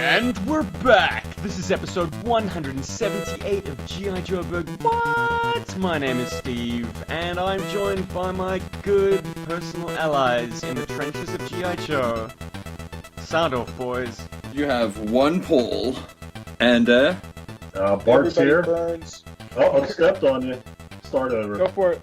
And we're back! This is episode 178 of G.I. Joburg. What? My name is Steve, and I'm joined by my good personal allies in the trenches of G.I. Joe. Sound off, boys. You have one Paul, and Bart's here. Burns. Oh, I stepped on you. Start over. Go for it.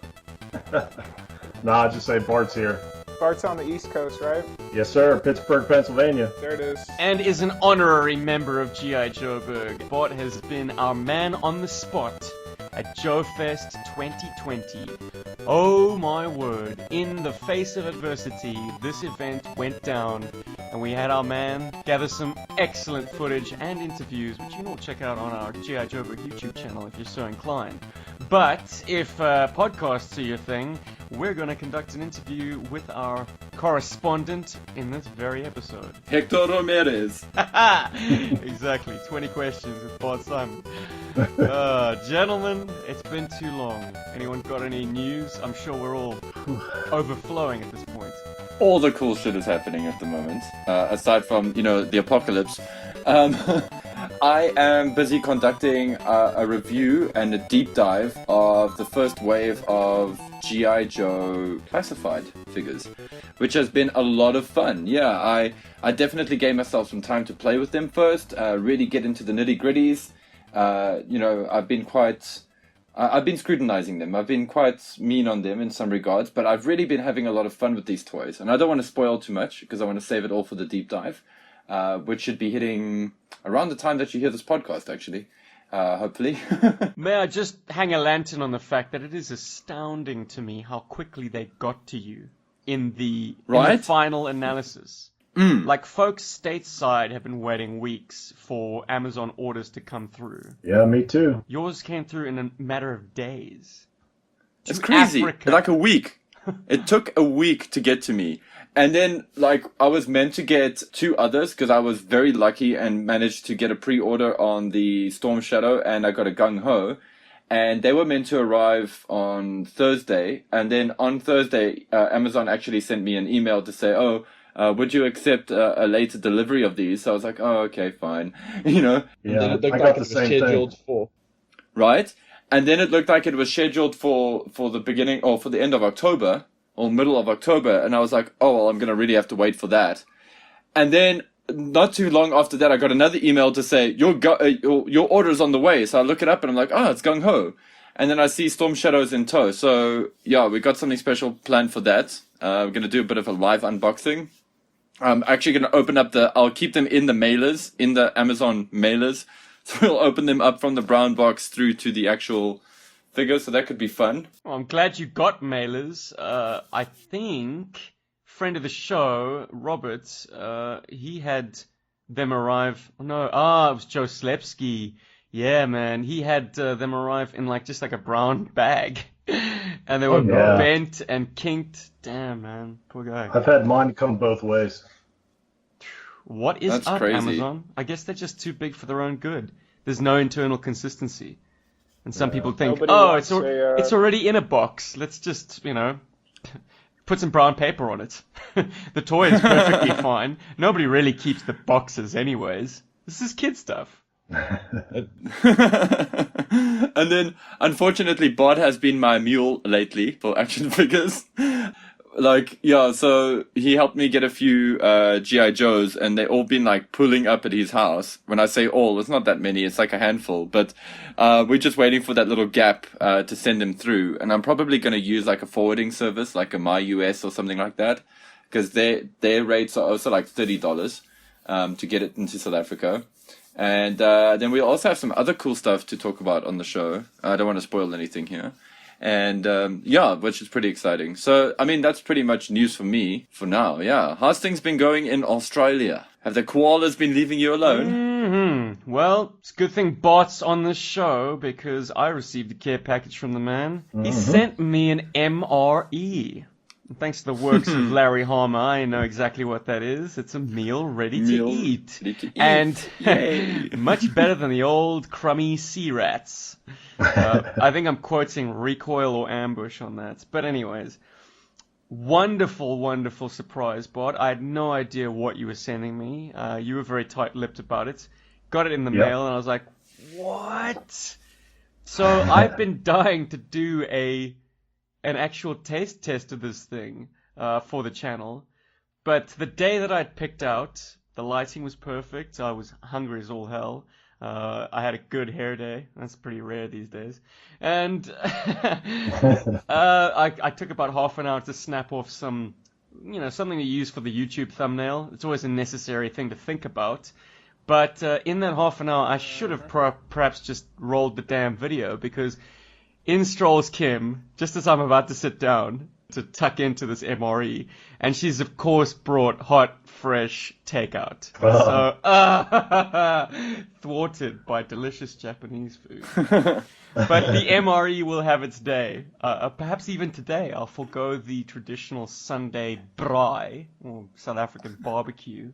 Nah, just say Bart's here. Bart's on the East Coast, right? Yes, sir. Pittsburgh, Pennsylvania. There it is. And is an honorary member of G.I. Joburg. Bart has been our man on the spot at JoeFest 2020. Oh my word, in the face of adversity, this event went down, and we had our man gather some excellent footage and interviews, which you can all check out on our G.I. Joburg YouTube channel if you're so inclined. But if podcasts are your thing, we're going to conduct an interview with our correspondent in this very episode. Hector Ramirez. Exactly, 20 questions with Bart Simon. Gentlemen, it's been too long. Anyone got any news? I'm sure we're all overflowing at this point. All the cool shit is happening at the moment, aside from, the apocalypse. I am busy conducting a review and a deep dive of the first wave of G.I. Joe classified figures, which has been a lot of fun. Yeah, I definitely gave myself some time to play with them first, really get into the nitty-gritties. I've been scrutinizing them. I've been quite mean on them in some regards, but I've really been having a lot of fun with these toys. And I don't want to spoil too much because I want to save it all for the deep dive, which should be hitting around the time that you hear this podcast, actually. Hopefully. May I just hang a lantern on the fact that it is astounding to me how quickly they got to you in the final analysis. Like, folks stateside have been waiting weeks for Amazon orders to come through. Yeah, me too. Yours came through in a matter of days. It's crazy. Africa. Like a week. It took a week to get to me. And then, I was meant to get two others because I was very lucky and managed to get a pre-order on the Storm Shadow, and I got a Gung Ho. And they were meant to arrive on Thursday. And then on Thursday, Amazon actually sent me an email to say, would you accept a later delivery of these? So I was like, oh, okay, fine. Yeah, It looked I like got it the was same scheduled thing. for. Right? And then it looked like it was scheduled for the beginning, or for the end of October, or middle of October. And I was like, oh, well, I'm going to really have to wait for that. And then not too long after that, I got another email to say, your order's on the way. So I look it up and I'm like, oh, it's gung ho. And then I see Storm Shadows in tow. So yeah, we got something special planned for that. We're going to do a bit of a live unboxing. I'm actually going to open up I'll keep them in the mailers, in the Amazon mailers. So we'll open them up from the brown box through to the actual figure. So that could be fun. Well, I'm glad you got mailers. I think friend of the show, Robert, he had them arrive. No, it was Joe Slepsky. Yeah, man, he had them arrive in just a brown bag. And they were bent and kinked. Damn, man. Poor guy. I've had mine come both ways. What is That's up, crazy. Amazon? I guess they're just too big for their own good. There's no internal consistency. And some people think, it's already in a box. Let's just, put some brown paper on it. The toy is perfectly fine. Nobody really keeps the boxes anyways. This is kid stuff. And then, unfortunately, Bart has been my mule lately for action figures. So he helped me get a few G.I. Joes, and they've all been pulling up at his house. When I say all, it's not that many, it's a handful, but we're just waiting for that little gap to send them through. And I'm probably going to use a forwarding service, like a MyUS or something like that, because their rates are also $30 to get it into South Africa. And then we'll also have some other cool stuff to talk about on the show. I don't want to spoil anything here. And which is pretty exciting. So, that's pretty much news for me for now. Yeah. How's things been going in Australia? Have the koalas been leaving you alone? Mm-hmm. Well, it's a good thing Bart's on this show because I received a care package from the man. Mm-hmm. He sent me an MRE. And thanks to the works of Larry Harmer, I know exactly what that is. It's a meal ready to eat. And much better than the old crummy sea rats. I think I'm quoting Recoil or Ambush on that. But anyways, Wonderful, wonderful surprise, Bart. I had no idea what you were sending me. You were very tight-lipped about it. Got it in the Yep. mail, and I was like, what? So I've been dying to do an actual taste test of this thing for the channel. But the day that I'd picked out, the lighting was perfect. I was hungry as all hell. I had a good hair day. That's pretty rare these days. And I took about half an hour to snap off some, something to use for the YouTube thumbnail. It's always a necessary thing to think about. But in that half an hour, I should have perhaps just rolled the damn video, because in strolls Kim, just as I'm about to sit down to tuck into this MRE, and she's of course brought hot, fresh takeout. So, thwarted by delicious Japanese food. But the MRE will have its day. Perhaps even today, I'll forego the traditional Sunday braai, or South African barbecue,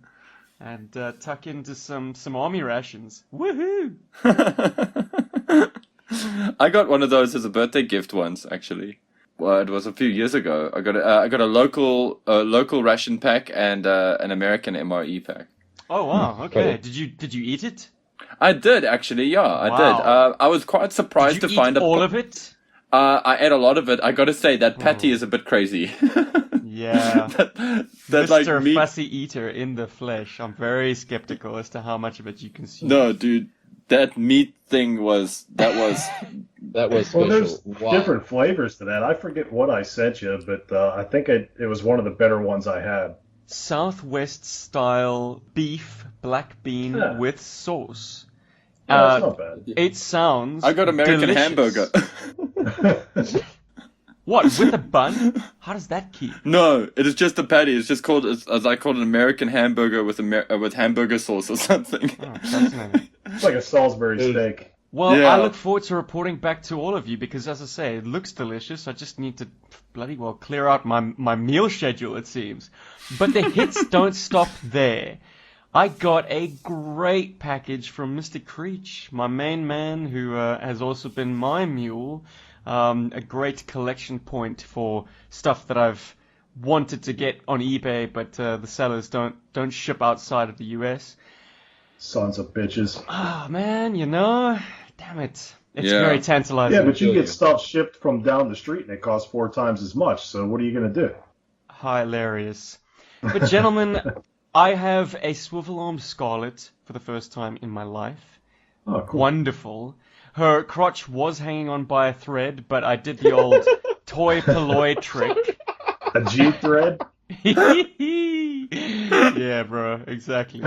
and tuck into some army rations. Woohoo! I got one of those as a birthday gift once, actually. Well, it was a few years ago. I got a local ration pack and an American MRE pack. Oh wow! Okay. Did you eat it? I did actually. Yeah, I did. Wow. I was quite surprised Did to you find eat all of it? I ate a lot of it. I got to say that patty is a bit crazy. Yeah. that Mr. like meat. Fussy Eater in the flesh. I'm very skeptical as to how much of it you consume. No, dude, that meat thing was That was Well, special. there's Wow. different flavors to that. I forget what I sent you, but I think it was one of the better ones I had. Southwest style beef black bean Yeah. with sauce. Yeah, that's not bad. It sounds I got American delicious. hamburger. What, with a bun? How does that keep? No, it is just a patty. It's just called, as I call it, an American hamburger with hamburger sauce or something. Oh, fascinating. It's like a Salisbury steak. Well, Yeah. I look forward to reporting back to all of you, because, as I say, it looks delicious. I just need to bloody well clear out my meal schedule, it seems. But the hits don't stop there. I got a great package from Mr. Creech, my main man, who has also been my mule. A great collection point for stuff that I've wanted to get on eBay, but the sellers don't ship outside of the US. Sons of bitches. Oh man, damn it. It's Yeah. very tantalizing. Yeah, but you feel get you. stuff shipped from down the street and it costs 4 times as much. So what are you gonna do? Hilarious. But gentlemen, I have a swivel arm Scarlet for the first time in my life. Oh, cool. Wonderful. Her crotch was hanging on by a thread, but I did the old toy polloi trick. A G thread. Yeah, bro, exactly.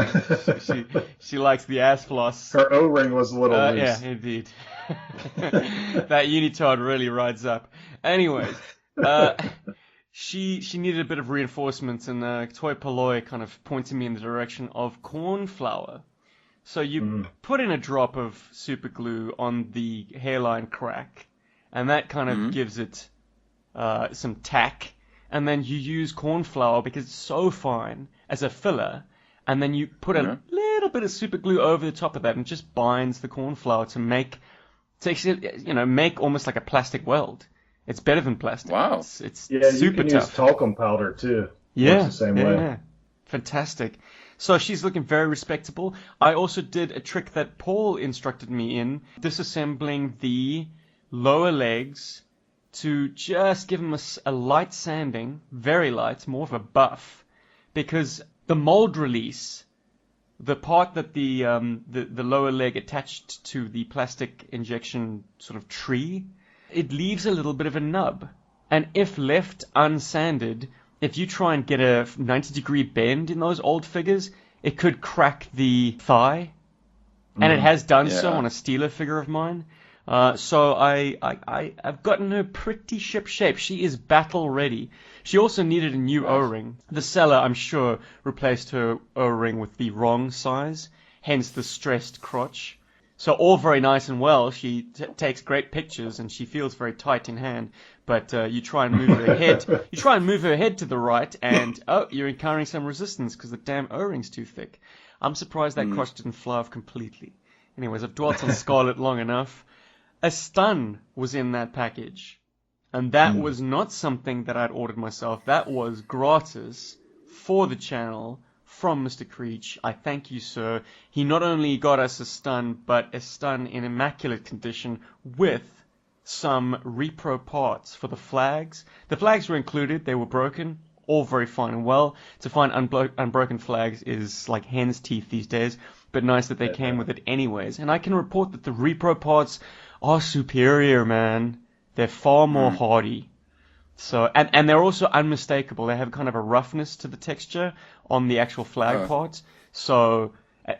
She likes the ass floss. Her O-ring was a little loose. Yeah, indeed. That unitard really rides up. Anyways, she needed a bit of reinforcement, and Toy Polloi kind of pointed me in the direction of corn flour. So you put in a drop of super glue on the hairline crack, and that kind of gives it some tack. And then you use corn flour because it's so fine as a filler, and then you put a little bit of super glue over the top of that, and it just binds the corn flour to make almost like a plastic weld. It's better than plastic. Wow. It's Yeah, you super can tough. use talcum powder too. Yeah, Works the same way. yeah. Fantastic. So she's looking very respectable. I also did a trick that Paul instructed me in, disassembling the lower legs to just give them a light sanding, very light, more of a buff, because the mold release, the part that the lower leg attached to the plastic injection sort of tree, it leaves a little bit of a nub, and if left unsanded, if you try and get a 90-degree bend in those old figures, it could crack the thigh, and it has done so Yeah. on a Steeler figure of mine. So I've gotten her pretty ship shape. She is battle ready. She also needed a new O-ring. The seller, I'm sure, replaced her O-ring with the wrong size, hence the stressed crotch. So all very nice and well. She takes great pictures and she feels very tight in hand. But you try and move her head. You try and move her head to the right, and you're encountering some resistance because the damn O-ring's too thick. I'm surprised that crotch didn't fly off completely. Anyways, I've dwelt on Scarlet long enough. A stun was in that package. And that was not something that I'd ordered myself. That was gratis for the channel from Mr. Creech. I thank you, sir. He not only got us a stun, but a stun in immaculate condition with some repro parts for the flags. The flags were included. They were broken. All very fine and well. To find unbroken flags is like hen's teeth these days, but nice that they came with it anyways. And I can report that the repro parts are superior, man. They're far more hardy. So, and they're also unmistakable. They have kind of a roughness to the texture on the actual flag parts. So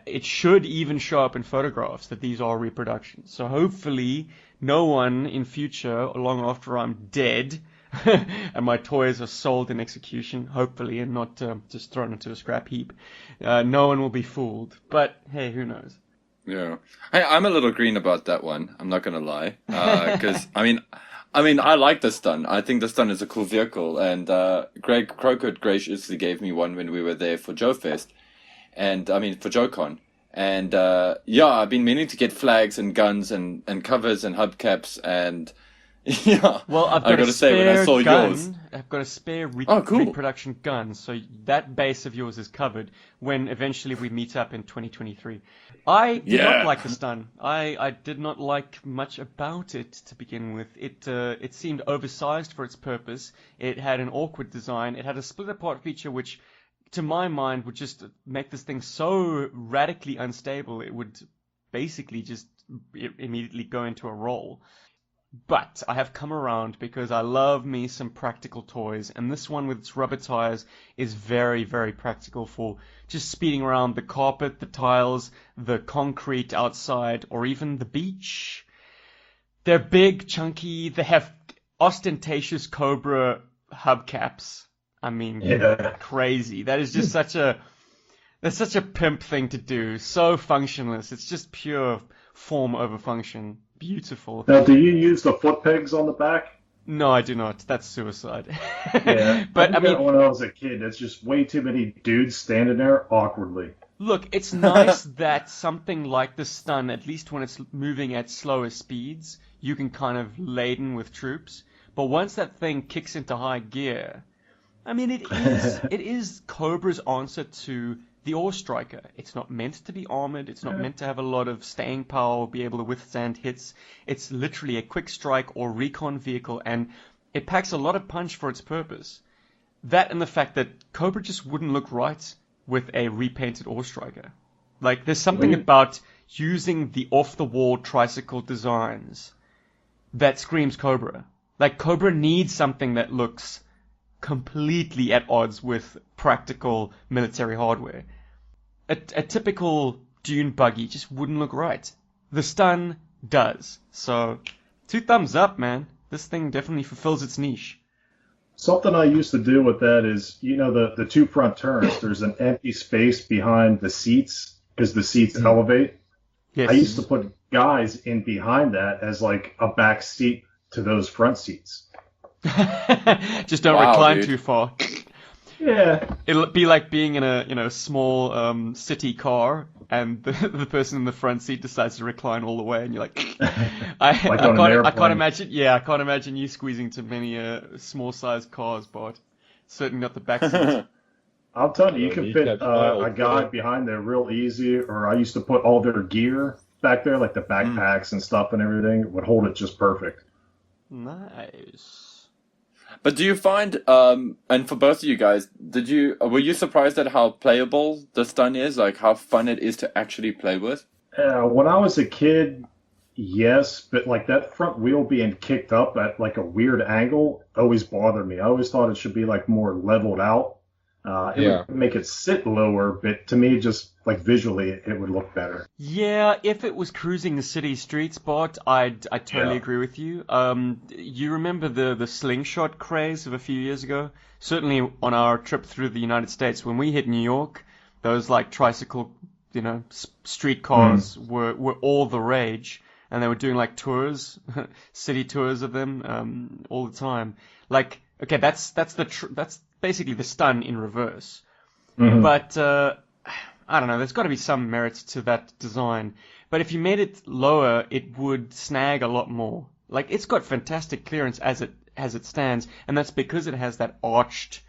it should even show up in photographs that these are reproductions. So hopefully no one in future, long after I'm dead, and my toys are sold in execution, hopefully, and not just thrown into a scrap heap, no one will be fooled. But hey, who knows? Yeah, I'm a little green about that one. I'm not gonna lie, because I mean, I like the stun. I think the stun is a cool vehicle, and Greg Crocott graciously gave me one when we were there for JoeFest, and I mean for JoeCon, and yeah, I've been meaning to get flags and guns and covers and hubcaps and. Yeah. Well, I've got to say when I saw yours. I've got a spare cool. reproduction gun, so that base of yours is covered when eventually we meet up in 2023. I did not like the stun. I did not like much about it to begin with. It seemed oversized for its purpose. It had an awkward design. It had a split apart feature which, to my mind, would just make this thing so radically unstable. It would basically just immediately go into a roll. But I have come around because I love me some practical toys, and this one with its rubber tires is very, very practical for just speeding around the carpet, the tiles, the concrete outside, or even the beach. They're big, chunky, they have ostentatious Cobra hubcaps. I mean, crazy. That is just such a pimp thing to do. So functionless. It's just pure form over function. Beautiful. Now, do you use the foot pegs on the back? No, I do not. That's suicide. Yeah, but I mean, when I was a kid, it's just way too many dudes standing there awkwardly. Look, it's nice that something like the stun, at least when it's moving at slower speeds, you can kind of laden with troops. But once that thing kicks into high gear, I mean, it is Cobra's answer to the Ore Striker. It's not meant to be armored. It's not meant to have a lot of staying power or be able to withstand hits. It's literally a quick strike or recon vehicle, and it packs a lot of punch for its purpose. That and the fact that Cobra just wouldn't look right with a repainted Ore Striker. Like, there's something about using the off-the-wall tricycle designs that screams Cobra. Like, Cobra needs something that looks completely at odds with practical military hardware. A typical dune buggy just wouldn't look right. The stun does. So, 2 thumbs up, man. This thing definitely fulfills its niche. Something I used to do with that is, you know, the 2 front turns, there's an empty space behind the seats because the seats elevate. Yes. I used to put guys in behind that as like a back seat to those front seats. Just don't recline dude. too far. Yeah. It'll be like being in a small city car, and the person in the front seat decides to recline all the way, and you're like, I can't imagine. Yeah, I can't imagine you squeezing too many small sized cars, Bart. Certainly not the back seat. I'll tell you can fit a guy behind there real easy. Or I used to put all their gear back there, like the backpacks and stuff and everything. It would hold it just perfect. Nice. But do you find, and for both of you guys, were you surprised at how playable the stun is? Like how fun it is to actually play with? When I was a kid, yes, but like that front wheel being kicked up at like a weird angle always bothered me. I always thought it should be like more leveled out. It would make it sit lower, but to me, just like visually, it would look better. Yeah, if it was cruising the city streets, Bart, I'd totally agree with you. You remember the slingshot craze of a few years ago? Certainly on our trip through the United States, when we hit New York, those like tricycle, street cars were all the rage, and they were doing like tours, city tours of them, all the time. Like, okay, that's basically the stun in reverse. But I don't know, there's got to be some merit to that design. But if you made it lower, it would snag a lot more. Like, it's got fantastic clearance as as it stands, and that's because it has that arched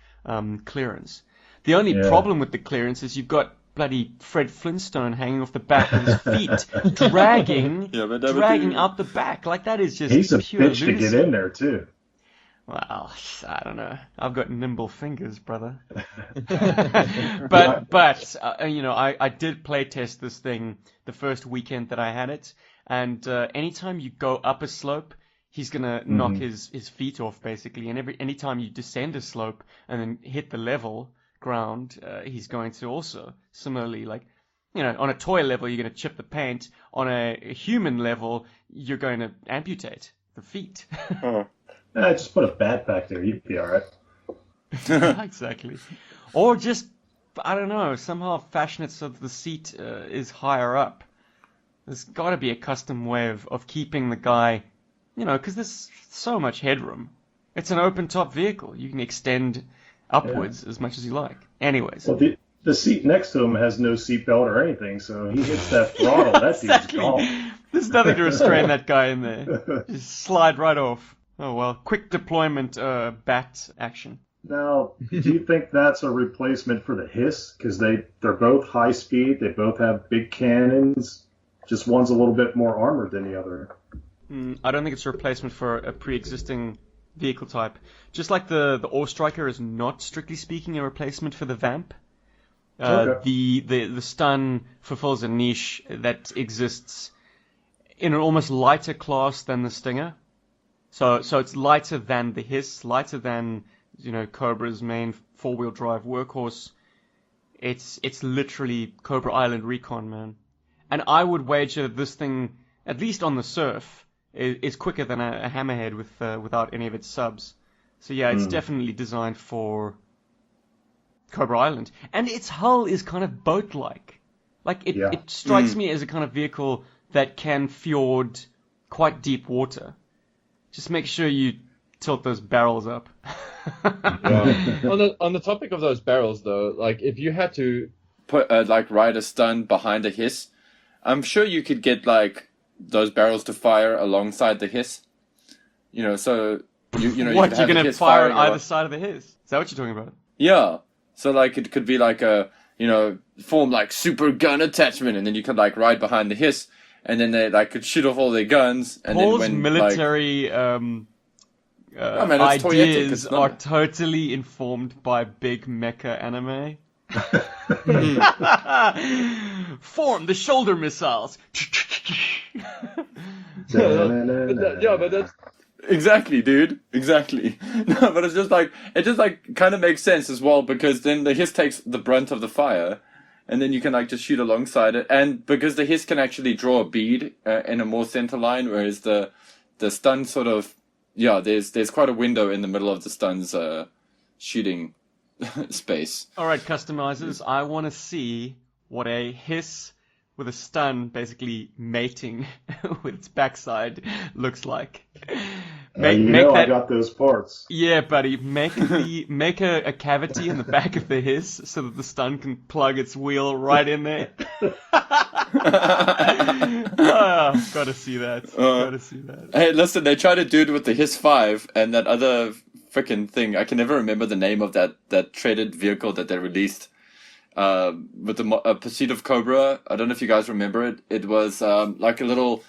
clearance. The only problem with the clearance is you've got bloody Fred Flintstone hanging off the back with his feet, dragging out the back. Like, that is just He's a pure bitch lunacy. to get in there, too. Well, I don't know. I've got nimble fingers, brother. but you know, I did play test this thing the first weekend that I had it, and anytime you go up a slope, he's gonna knock his feet off basically, and anytime you descend a slope and then hit the level ground, he's going to also similarly, like, you know, on a toy level you're gonna chip the paint, on a human level you're going to amputate the feet. Just put a bat back there, you'd be alright. Exactly. Or just, I don't know, somehow fashion it so that the seat is higher up. There's got to be a custom way of keeping the guy, you know, because there's so much headroom. It's an open top vehicle. You can extend upwards as much as you like. Anyways. Well, the seat next to him has no seatbelt or anything, so he hits that throttle, that dude's gone. There's nothing to restrain that guy in there. Just slide right off. Oh well, quick deployment bat action. Now, do you think that's a replacement for the Hiss? Because they're both high speed, they both have big cannons, just one's a little bit more armored than the other. I don't think it's a replacement for a pre-existing vehicle type. Just like the Ore Striker is not, strictly speaking, a replacement for the Vamp. The Stun fulfills a niche that exists in an almost lighter class than the Stinger. So it's lighter than the Hiss, lighter than, you know, Cobra's main four-wheel drive workhorse. It's literally Cobra Island Recon, man. And I would wager that this thing, at least on the surf, is quicker than a Hammerhead without any of its subs. So yeah, it's definitely designed for Cobra Island. And its hull is kind of boat-like. Like, it strikes me as a kind of vehicle that can fjord quite deep water. Just make sure you tilt those barrels up. On the topic of those barrels, though, like, if you had to put ride a Stun behind a Hiss, I'm sure you could get like those barrels to fire alongside the Hiss. You know, so you know, what, you you're could have gonna fire on either side of the Hiss? Is that what you're talking about? Yeah. So like it could be like a, you know, form like super gun attachment, and then you could like ride behind the Hiss, and then they like could shoot off all their guns, and Paul's then when military ideas are totally informed by big mecha anime. Form the shoulder missiles. but that's exactly, dude. Exactly. No, but it just like kind of makes sense as well, because then the Hiss takes the brunt of the fire, and then you can like just shoot alongside it, and because the Hiss can actually draw a bead in a more center line, whereas the Stun sort of, yeah, there's quite a window in the middle of the Stun's shooting space. Alright, customizers, I want to see what a Hiss with a Stun basically mating with its backside looks like. I got those parts. Yeah, buddy, make a cavity in the back of the Hiss so that the Stun can plug its wheel right in there. Gotta see that. Gotta see that. Hey, listen, they tried to do it with the Hiss 5 and that other freaking thing. I can never remember the name of that treaded vehicle that they released. With the Pursuit of Cobra. I don't know if you guys remember it. It was like a little.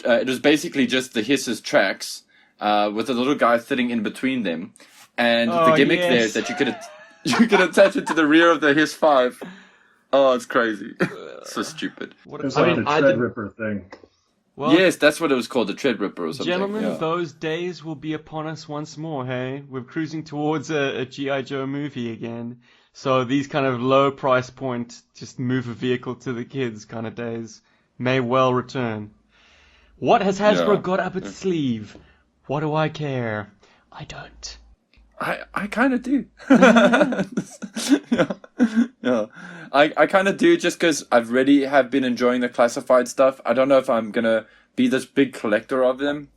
It was basically just the Hiss's tracks, with a little guy sitting in between them, and the gimmick there is that you could attach it to the rear of the Hiss 5. Oh, it's crazy. So stupid. It was like the Tread Ripper thing. Well, yes, that's what it was called, the Tread Ripper or something. Gentlemen, those days will be upon us once more, hey? We're cruising towards a G.I. Joe movie again. So these kind of low price point, just move a vehicle to the kids kind of days may well return. What has Hasbro got up its sleeve? What do I care? I don't. I kind of do. Yeah. I kind of do, just because I've really have been enjoying the classified stuff. I don't know if I'm going to be this big collector of them,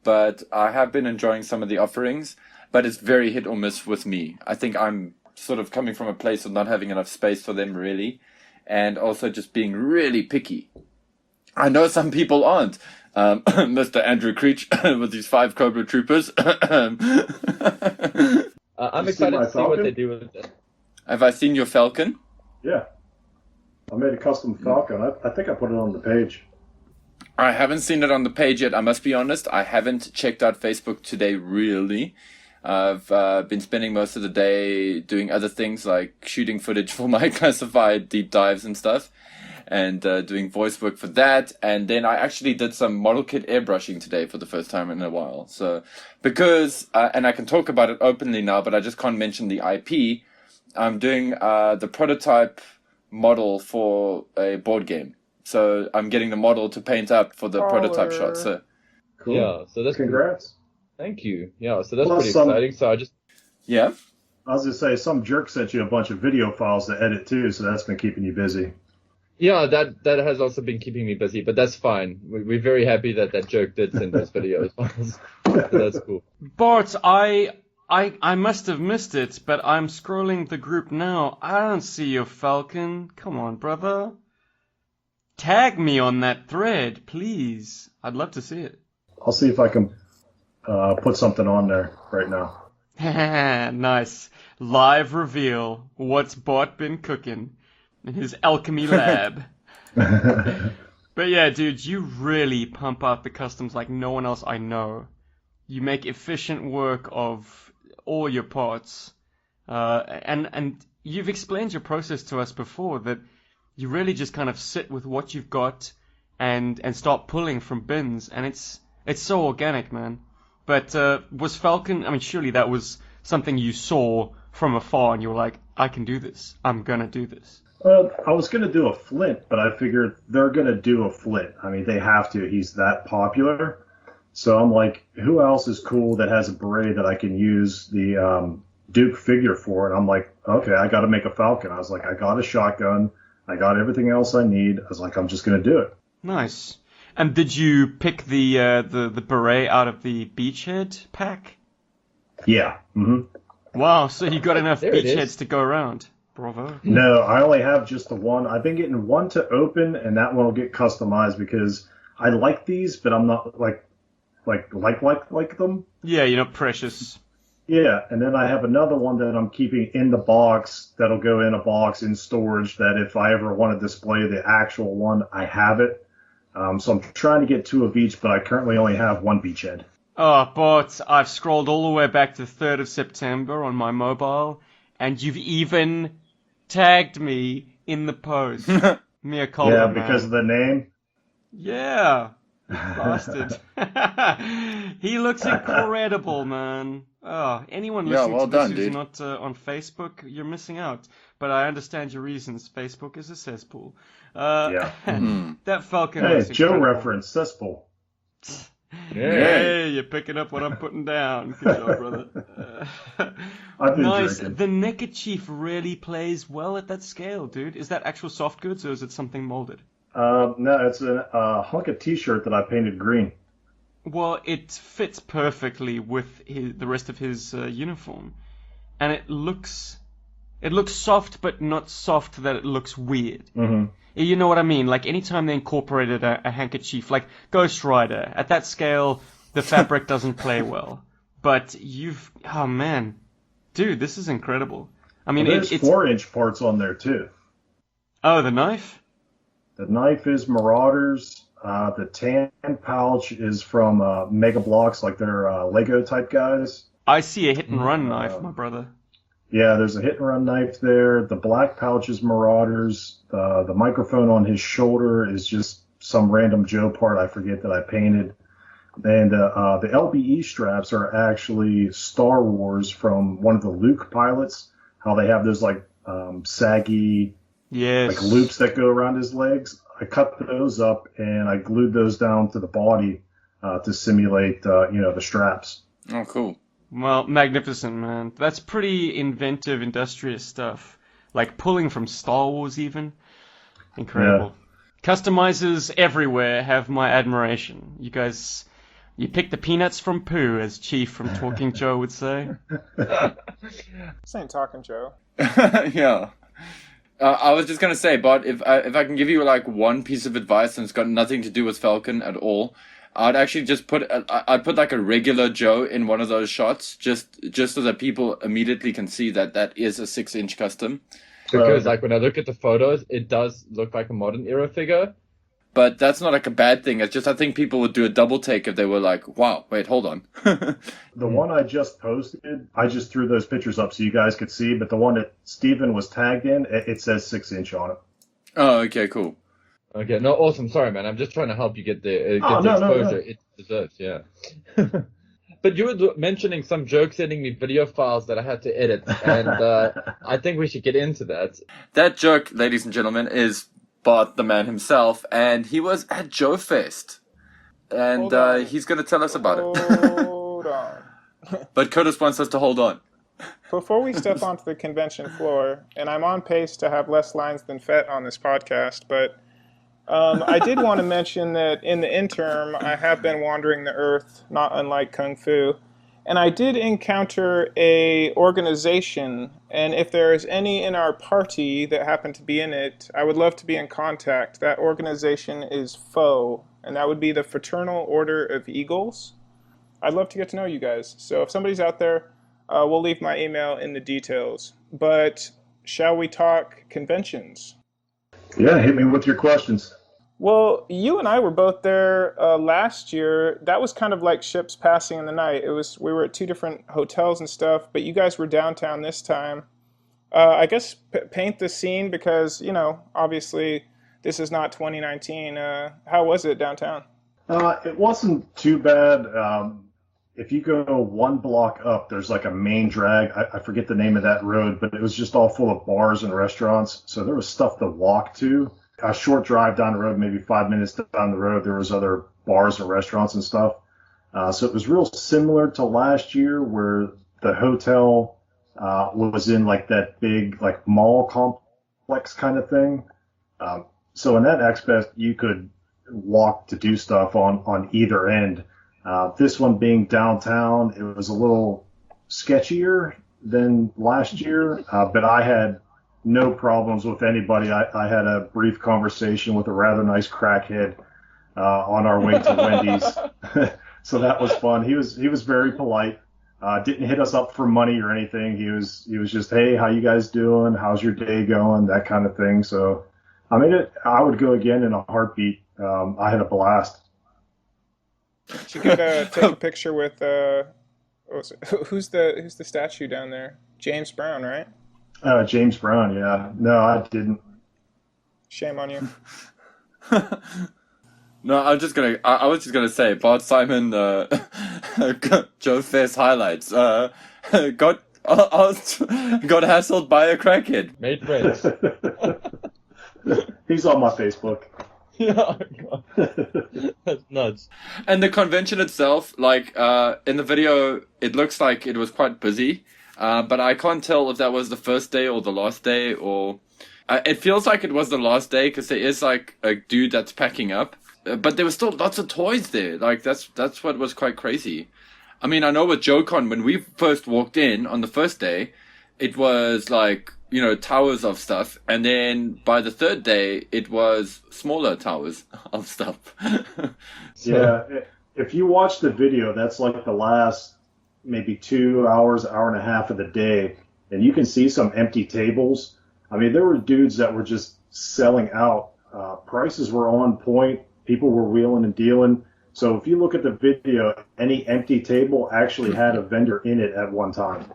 but I have been enjoying some of the offerings, but it's very hit or miss with me. I think I'm sort of coming from a place of not having enough space for them, really, and also just being really picky. I know some people aren't. Mr. Andrew Creech with his 5 Cobra Troopers. I'm You see excited my to see what Falcon? they do with it. Have I seen your Falcon? Yeah. I made a custom Falcon. I think I put it on the page. I haven't seen it on the page yet. I must be honest. I haven't checked out Facebook today, really. I've been spending most of the day doing other things like shooting footage for my classified deep dives and stuff, and doing voice work for that. And then I actually did some model kit airbrushing today for the first time in a while. So, because, and I can talk about it openly now, but I just can't mention the IP, I'm doing the prototype model for a board game. So I'm getting the model to paint up for the prototype shot. So Cool. Yeah, so that's Congrats. Thank you. Yeah, so that's Plus pretty some- exciting. So I just yeah. I was going to say, some jerk sent you a bunch of video files to edit too, so that's been keeping you busy. yeah, that has also been keeping me busy, but that's fine. We're very happy that jerk did send those videos. So that's cool. Bart, I must have missed it, but I'm scrolling the group now. I don't see your Falcon. Come on, brother. Tag me on that thread, please. I'd love to see it. I'll see if I can put something on there right now. Nice. Live reveal. What's Bart been cooking in his alchemy lab? But yeah, dude, you really pump out the customs like no one else I know. You make efficient work of all your parts. And you've explained your process to us before, that you really just kind of sit with what you've got and start pulling from bins, and it's so organic, man. But was Falcon, I mean, surely that was something you saw from afar and you were like, I can do this. I'm gonna do this. Well, I was going to do a Flint, but I figured they're going to do a Flint. I mean, they have to. He's that popular. So I'm like, who else is cool that has a beret that I can use the Duke figure for? And I'm like, okay, I got to make a Falcon. I was like, I got a shotgun. I got everything else I need. I was like, I'm just going to do it. Nice. And did you pick the beret out of the beachhead pack? Yeah. Mm-hmm. Wow, so you got enough There it is. beachheads to go around. Bravo. No, I only have just the one. I've been getting one to open, and that one will get customized because I like these, but I'm not like them. Yeah, you're not precious. Yeah, and then I have another one that I'm keeping in the box that'll go in a box in storage that if I ever want to display the actual one, I have it. So I'm trying to get 2 of each, but I currently only have 1 beachhead. Oh, but I've scrolled all the way back to the 3rd of September on my mobile, and you've even tagged me in the post. Mea culpa, Yeah, man. because of the name. Yeah. Bastard. He looks incredible, man. Oh, anyone Yeah, listening well to this done, who's dude. not on Facebook, you're missing out. But I understand your reasons. Facebook is a cesspool. Yeah. That Falcon Hey, looks Joe incredible. reference, cesspool. Hey, you're picking up what I'm putting down. Good job, brother. I've been Nice. drinking. The neckerchief really plays well at that scale, dude. Is that actual soft goods or is it something molded? No, it's a hunk of T-shirt that I painted green. Well, it fits perfectly with the rest of his uniform, and it looks soft, but not soft that it looks weird. Mm-hmm. You know what I mean? Like anytime they incorporated a handkerchief, like Ghost Rider, at that scale, the fabric doesn't play well. But oh man, dude, this is incredible. I mean, There's it's 4-inch parts on there too. oh, the knife. The knife is Marauders. The tan pouch is from Mega Bloks, like they're Lego type guys. I see a hit and run knife, my brother. Yeah, there's a hit and run knife there. The black pouch is Marauders. The microphone on his shoulder is just some random Joe part I forget that I painted. And the LBE straps are actually Star Wars from one of the Luke pilots. How they have those like saggy Yes. like loops that go around his legs. I cut those up and I glued those down to the body to simulate the straps. Oh, cool. Well, magnificent, man. That's pretty inventive, industrious stuff. Like pulling from Star Wars, even. Incredible. Customizers everywhere have my admiration. You guys, you pick the peanuts from poo, as Chief from Talking Joe would say. This ain't talking, Joe. Yeah. I was just gonna say, Bart, if I can give you like one piece of advice and it's got nothing to do with Falcon at all, I'd actually just I'd put like a regular Joe in one of those shots, just so that people immediately can see that that is a 6-inch custom. Because like when I look at the photos, it does look like a modern era figure. But that's not like a bad thing. It's just I think people would do a double take if they were like, wow, wait, hold on. The one I just posted, I just threw those pictures up so you guys could see, but the one that Steven was tagged in, it says 6-inch on it. Oh, okay, cool. Okay, no, awesome. Sorry, man. I'm just trying to help you get the exposure it deserves. Yeah. But you were mentioning some joke sending me video files that I had to edit, and I think we should get into that. That joke, ladies and gentlemen, is Bart the man himself, and he was at JoeFest, and he's going to tell us about it. Hold on. But Curtis wants us to hold on. Before we step onto the convention floor, and I'm on pace to have less lines than Fett on this podcast, but I did want to mention that in the interim, I have been wandering the earth, not unlike Kung Fu, and I did encounter a organization, and if there is any in our party that happen to be in it, I would love to be in contact. That organization is FOE, and that would be the Fraternal Order of Eagles. I'd love to get to know you guys, so if somebody's out there, we'll leave my email in the details. But shall we talk conventions? Yeah, hit me with your questions. Well, you and I were both there last year. That was kind of like ships passing in the night. We were at two different hotels and stuff, but you guys were downtown this time. I guess paint the scene because, obviously this is not 2019. How was it downtown? It wasn't too bad. If you go one block up, there's like a main drag. I forget the name of that road, but it was just all full of bars and restaurants. So there was stuff to walk to. A short drive down the road, maybe 5 minutes down the road, there was other bars and restaurants and stuff. So it was real similar to last year where the hotel was in like that big like mall complex kind of thing. So in that aspect, you could walk to do stuff on either end. This one being downtown, it was a little sketchier than last year, but I had no problems with anybody. I had a brief conversation with a rather nice crackhead on our way to Wendy's, so that was fun. He was very polite. Didn't hit us up for money or anything. He was just, hey, how you guys doing? How's your day going? That kind of thing. So I would go again in a heartbeat. I had a blast. You could take a picture with who's the statue down there? James Brown, right? James Brown, yeah. No, I didn't. Shame on you. No, I was just gonna say, Bart Simon, JoeFest highlights. Got hassled by a crackhead. Made friends. He's on my Facebook. Yeah, that's nuts. And the convention itself, like in the video, it looks like it was quite busy, but I can't tell if that was the first day or the last day, or it feels like it was the last day because there is like a dude that's packing up, but there was still lots of toys there. Like that's what was quite crazy. I mean, I know with JoeCon when we first walked in on the first day, it was like, towers of stuff. And then by the third day, it was smaller towers of stuff. Yeah. If you watch the video, that's like the last maybe 2 hours, hour and a half of the day. And you can see some empty tables. I mean, there were dudes that were just selling out. Prices were on point. People were wheeling and dealing. So if you look at the video, any empty table actually had a vendor in it at one time.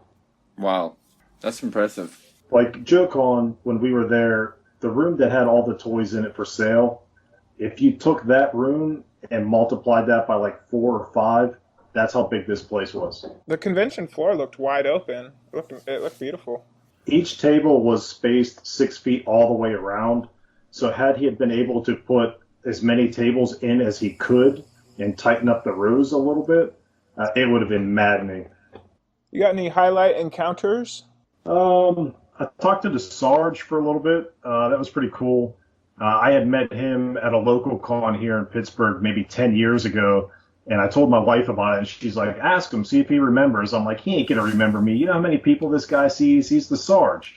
Wow. That's impressive. Like JoeCon, when we were there, the room that had all the toys in it for sale, if you took that room and multiplied that by like 4 or 5, that's how big this place was. The convention floor looked wide open. It looked beautiful. Each table was spaced 6 feet all the way around. So had he been able to put as many tables in as he could and tighten up the rows a little bit, it would have been maddening. You got any highlight encounters? I talked to the Sarge for a little bit. That was pretty cool. I had met him at a local con here in Pittsburgh maybe 10 years ago, and I told my wife about it, and she's like, ask him, see if he remembers. I'm like, he ain't going to remember me. You know how many people this guy sees? He's the Sarge.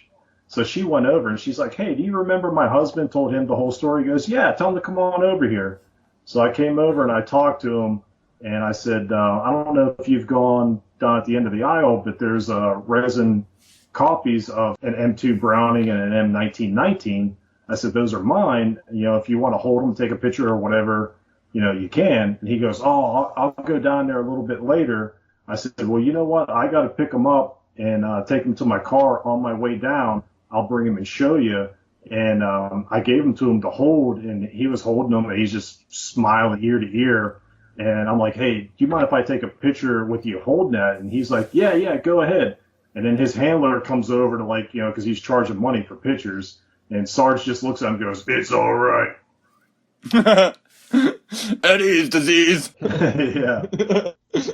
So she went over, and she's like, hey, do you remember my husband told him the whole story? He goes, yeah, tell him to come on over here. So I came over and I talked to him, and I said, I don't know if you've gone down at the end of the aisle, but there's resin copies of an M2 Browning and an M1919. I said, those are mine. You know, if you want to hold them, take a picture or whatever, you know, you can. And he goes, oh, I'll go down there a little bit later. I said, well, you know what? I got to pick them up and take them to my car on my way down. I'll bring them and show you. And I gave them to him to hold, and he was holding them, and he's just smiling ear to ear. And I'm like, hey, do you mind if I take a picture with you holding that? And he's like, yeah, go ahead. And then his handler comes over to, like, you know, because he's charging money for pictures. And Sarge just looks at him and goes, it's all right. Eddie's disease. Yeah.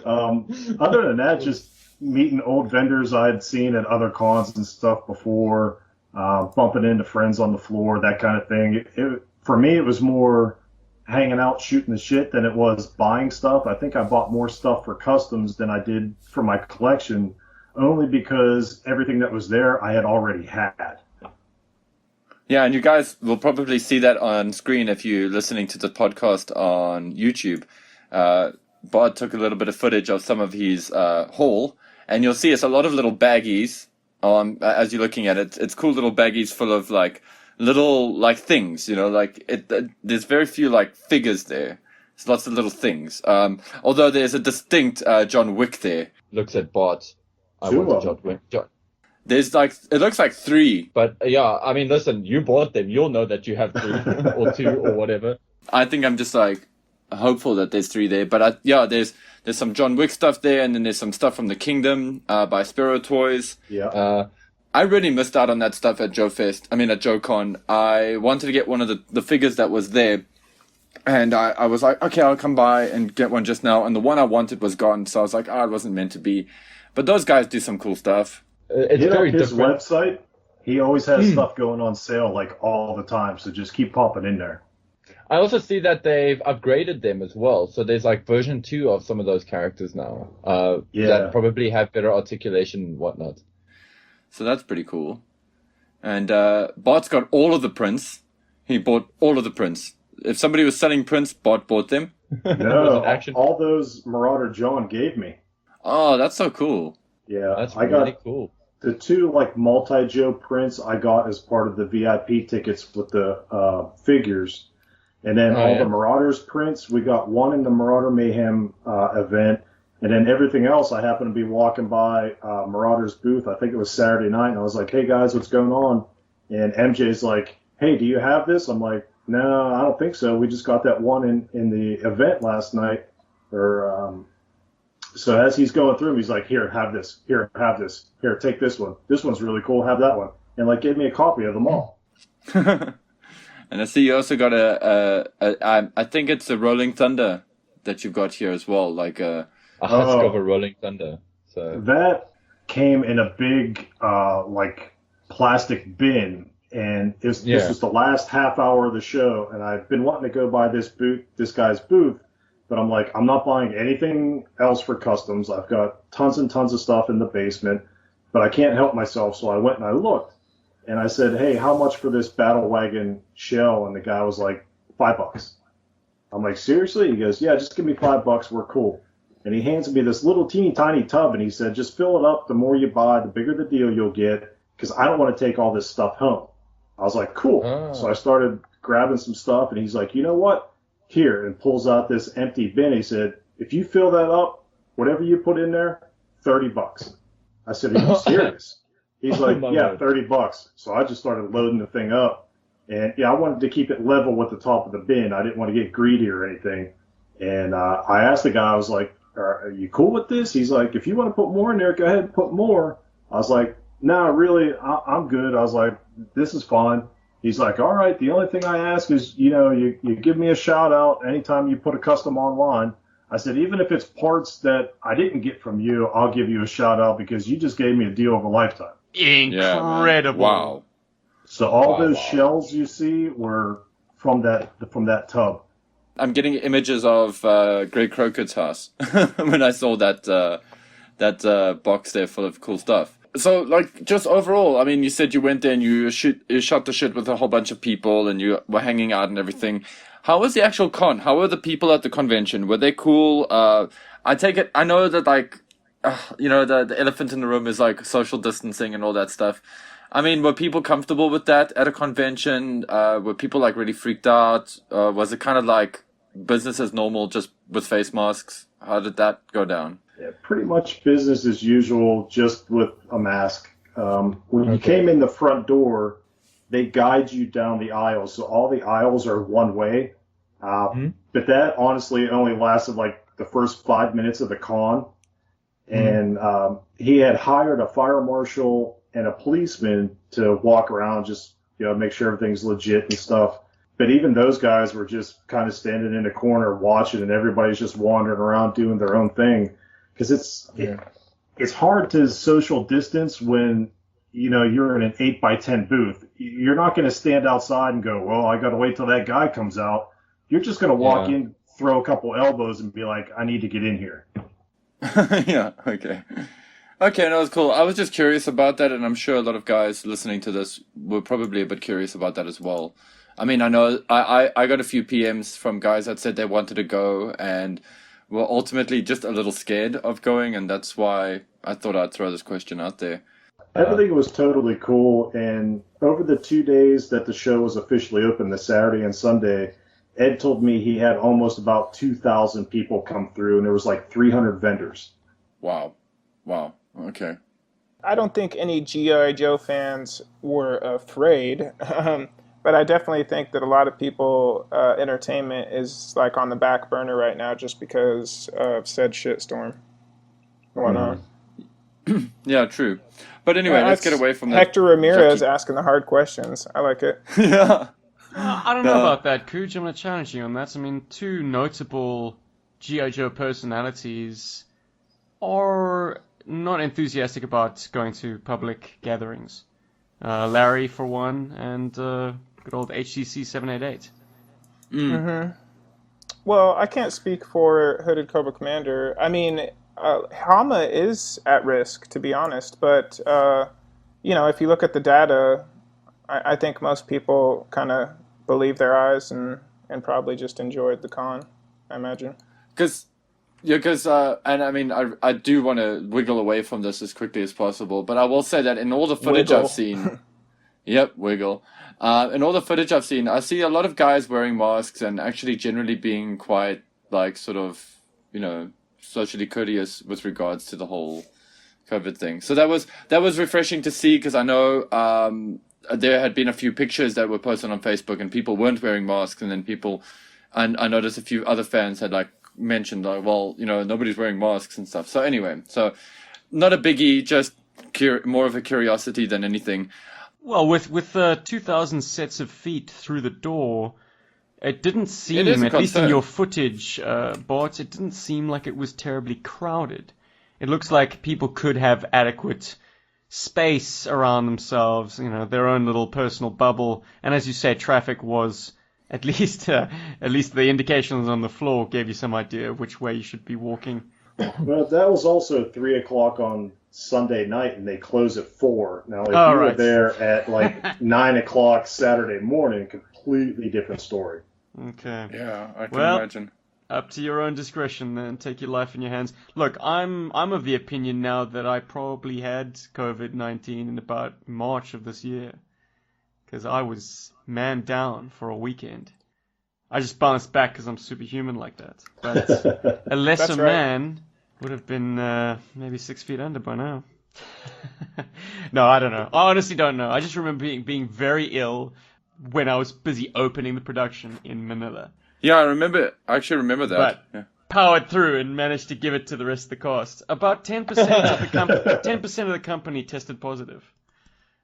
Other than that, just meeting old vendors I'd seen at other cons and stuff before, bumping into friends on the floor, that kind of thing. For me, it was more hanging out, shooting the shit than it was buying stuff. I think I bought more stuff for customs than I did for my collection, only because everything that was there I had already had. Yeah, and you guys will probably see that on screen if you're listening to the podcast on YouTube. Bart took a little bit of footage of some of his haul, and you'll see it's a lot of little baggies. As you're looking at it, it's cool little baggies full of like little like things, you know, like there's very few like figures there. It's lots of little things. Although there's a distinct John Wick there. Looks at Bart. I want a John Wick. There's like, it looks like 3. But yeah, I mean, listen, you bought them. You'll know that you have 3 or 2 or whatever. I think I'm just like hopeful that there's 3 there. But there's some John Wick stuff there, and then there's some stuff from the Kingdom by Spiro Toys. Yeah. I really missed out on that stuff at JoeFest. I mean, at JoeCon. I wanted to get one of the figures that was there. And I was like, okay, I'll come by and get one just now. And the one I wanted was gone. So I was like, it wasn't meant to be. But those guys do some cool stuff. It's very his different. website, he always has stuff going on sale like all the time, so just keep popping in there. I also see that they've upgraded them as well, so there's like version 2 of some of those characters now that probably have better articulation and whatnot. So that's pretty cool. And Bart's got all of the prints. He bought all of the prints. If somebody was selling prints, Bart bought them. No, all those Marauder John gave me. Oh, that's so cool. Yeah, that's really cool. The 2 like multi-Joe prints I got as part of the VIP tickets with the figures, and then the Marauders prints we got one in the Marauder Mayhem event, and then everything else I happened to be walking by Marauders booth. I think it was Saturday night, and I was like, "Hey guys, what's going on?" And MJ's like, "Hey, do you have this?" I'm like, "No, I don't think so. We just got that one in the event last night." So as he's going through them, he's like, here, have this. Here, have this. Here, take this one. This one's really cool. Have that one. And, like, gave me a copy of them all. And I see you also got I think it's a Rolling Thunder that you've got here as well. Like a husk of a Rolling Thunder. So that came in a big, like, plastic bin. And this was the last half hour of the show. And I've been wanting to go by this guy's booth. But I'm like, I'm not buying anything else for customs. I've got tons and tons of stuff in the basement, but I can't help myself. So I went and I looked, and I said, hey, how much for this Battle Wagon shell? And the guy was like, $5. I'm like, seriously? He goes, yeah, just give me $5. We're cool. And he hands me this little teeny tiny tub, and he said, just fill it up. The more you buy, the bigger the deal you'll get, because I don't want to take all this stuff home. I was like, cool. Oh. So I started grabbing some stuff, and he's like, you know what? Here, and pulls out this empty bin. He said, if you fill that up, whatever you put in there, $30. I said, are you serious? He's like, yeah, $30. So I just started loading the thing up. And yeah, I wanted to keep it level with the top of the bin. I didn't want to get greedy or anything. And I asked the guy, I was like, are you cool with this? He's like, if you want to put more in there, go ahead and put more. I was like, no, really, I'm good. I was like, this is fine. He's like, all right, the only thing I ask is, you give me a shout out anytime you put a custom online. I said, even if it's parts that I didn't get from you, I'll give you a shout out because you just gave me a deal of a lifetime. Incredible. Yeah, wow. So all those shells you see were from that tub. I'm getting images of Greg Crockett's house when I saw that box there full of cool stuff. So, like, just overall, I mean, you said you went there and you shot the shit with a whole bunch of people and you were hanging out and everything. How was the actual con? How were the people at the convention? Were they cool? I take it. I know that the elephant in the room is like social distancing and all that stuff. I mean, were people comfortable with that at a convention? Were people like really freaked out? Was it kind of like business as normal, just with face masks? How did that go down? Yeah, pretty much business as usual, just with a mask. When you came in the front door, they guide you down the aisles. So all the aisles are one way. But that honestly only lasted like the first 5 minutes of the con. And he had hired a fire marshal and a policeman to walk around, just, make sure everything's legit and stuff. But even those guys were just kind of standing in a corner watching, and everybody's just wandering around doing their own thing. Because it's hard to social distance when, you're in an 8x10 booth. You're not going to stand outside and go, well, I got to wait till that guy comes out. You're just going to walk in, throw a couple elbows, and be like, I need to get in here. Yeah, okay. Okay, that was cool. I was just curious about that, and I'm sure a lot of guys listening to this were probably a bit curious about that as well. I mean, I know I got a few PMs from guys that said they wanted to go and were ultimately just a little scared of going, and that's why I thought I'd throw this question out there. Everything was totally cool, and over the 2 days that the show was officially open, the Saturday and Sunday, Ed told me he had almost about 2,000 people come through, and there was like 300 vendors. Wow. Okay. I don't think any G.I. Joe fans were afraid, but I definitely think that a lot of people, entertainment is like on the back burner right now just because of said shitstorm going on. Yeah, true. But anyway, let's get away from that. Hector Ramirez asking the hard questions. I like it. Yeah. I don't know about that, Cujo. I'm going to challenge you on that. I mean, two notable G.I. Joe personalities are not enthusiastic about going to public gatherings. Larry, for one, and good old HCC 788. Well, I can't speak for Hooded Cobra Commander. I mean, Hama is at risk, to be honest, but, if you look at the data, I think most people kind of believe their eyes and probably just enjoyed the con, I imagine. And I mean, I do want to wiggle away from this as quickly as possible, but I will say that in all the footage I've seen, wiggle. In all the footage I've seen, I see a lot of guys wearing masks and actually generally being quite, like, sort of, socially courteous with regards to the whole COVID thing. So that was refreshing to see, because I know there had been a few pictures that were posted on Facebook and people weren't wearing masks, and then I noticed a few other fans had like mentioned like, well, nobody's wearing masks and stuff. So anyway, not a biggie, just more of a curiosity than anything. Well, with 2,000 sets of feet through the door, it didn't seem, at least in your footage, Bart, it didn't seem like it was terribly crowded. It looks like people could have adequate space around themselves, their own little personal bubble. And as you say, traffic was, at least the indications on the floor gave you some idea of which way you should be walking. Well, that was also 3 o'clock on Sunday night, and they close at 4. Now, if you were there at like 9 o'clock Saturday morning, completely different story. Okay. Yeah, I can imagine. Up to your own discretion then. Take your life in your hands. Look, I'm of the opinion now that I probably had COVID-19 in about March of this year. Because I was man down for a weekend. I just bounced back because I'm superhuman like that. But a lesser man would have been maybe 6 feet under by now. No, I don't know. I honestly don't know. I just remember being very ill when I was busy opening the production in Manila. Yeah, I actually remember that. But powered through and managed to give it to the rest of the cast. About 10% of the company tested positive.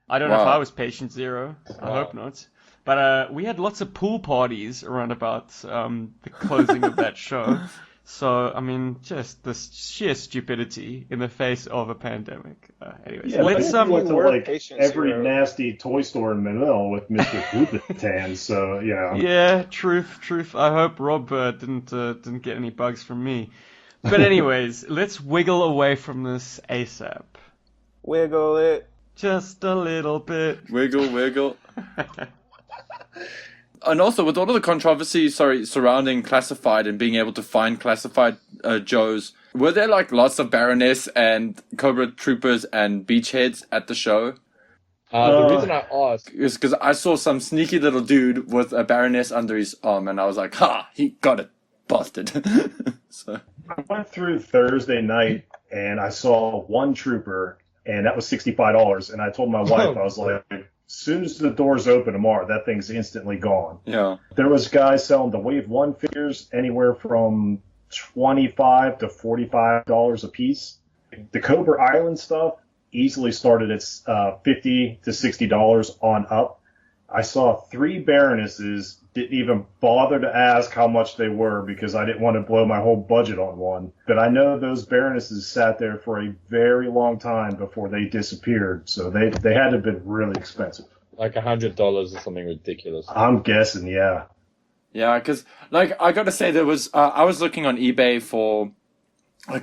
I don't know if I was patient zero. I hope not. But we had lots of pool parties around about the closing of that show. So, I mean, just the sheer stupidity in the face of a pandemic. Anyways, let's went to like every nasty toy store in Manila with Mr. Bhutan. So, yeah. Yeah, truth. I hope Rob didn't get any bugs from me. But anyways, let's wiggle away from this ASAP. Wiggle it. Just a little bit. Wiggle. and also with all of the controversy, surrounding classified and being able to find classified Joes, were there like lots of Baroness and Cobra Troopers and Beachheads at the show? The reason I asked is because I saw some sneaky little dude with a Baroness under his arm, and I was like, "Ha! He got it, bastard!" So I went through Thursday night and I saw one trooper, and that was $65. And I told my wife, I was like, as soon as the doors open tomorrow, that thing's instantly gone. yeah, There was guys selling the Wave 1 figures anywhere from $25 to $45 a piece. The Cobra Island stuff easily started at $50 to $60 on up. I saw 3 Baronesses, didn't even bother to ask how much they were because I didn't want to blow my whole budget on one. But I know those Baronesses sat there for a very long time before they disappeared, so they had to have been really expensive. like $100 or something ridiculous. I'm guessing, yeah. yeah. Because like I gotta say, there was I was looking on eBay for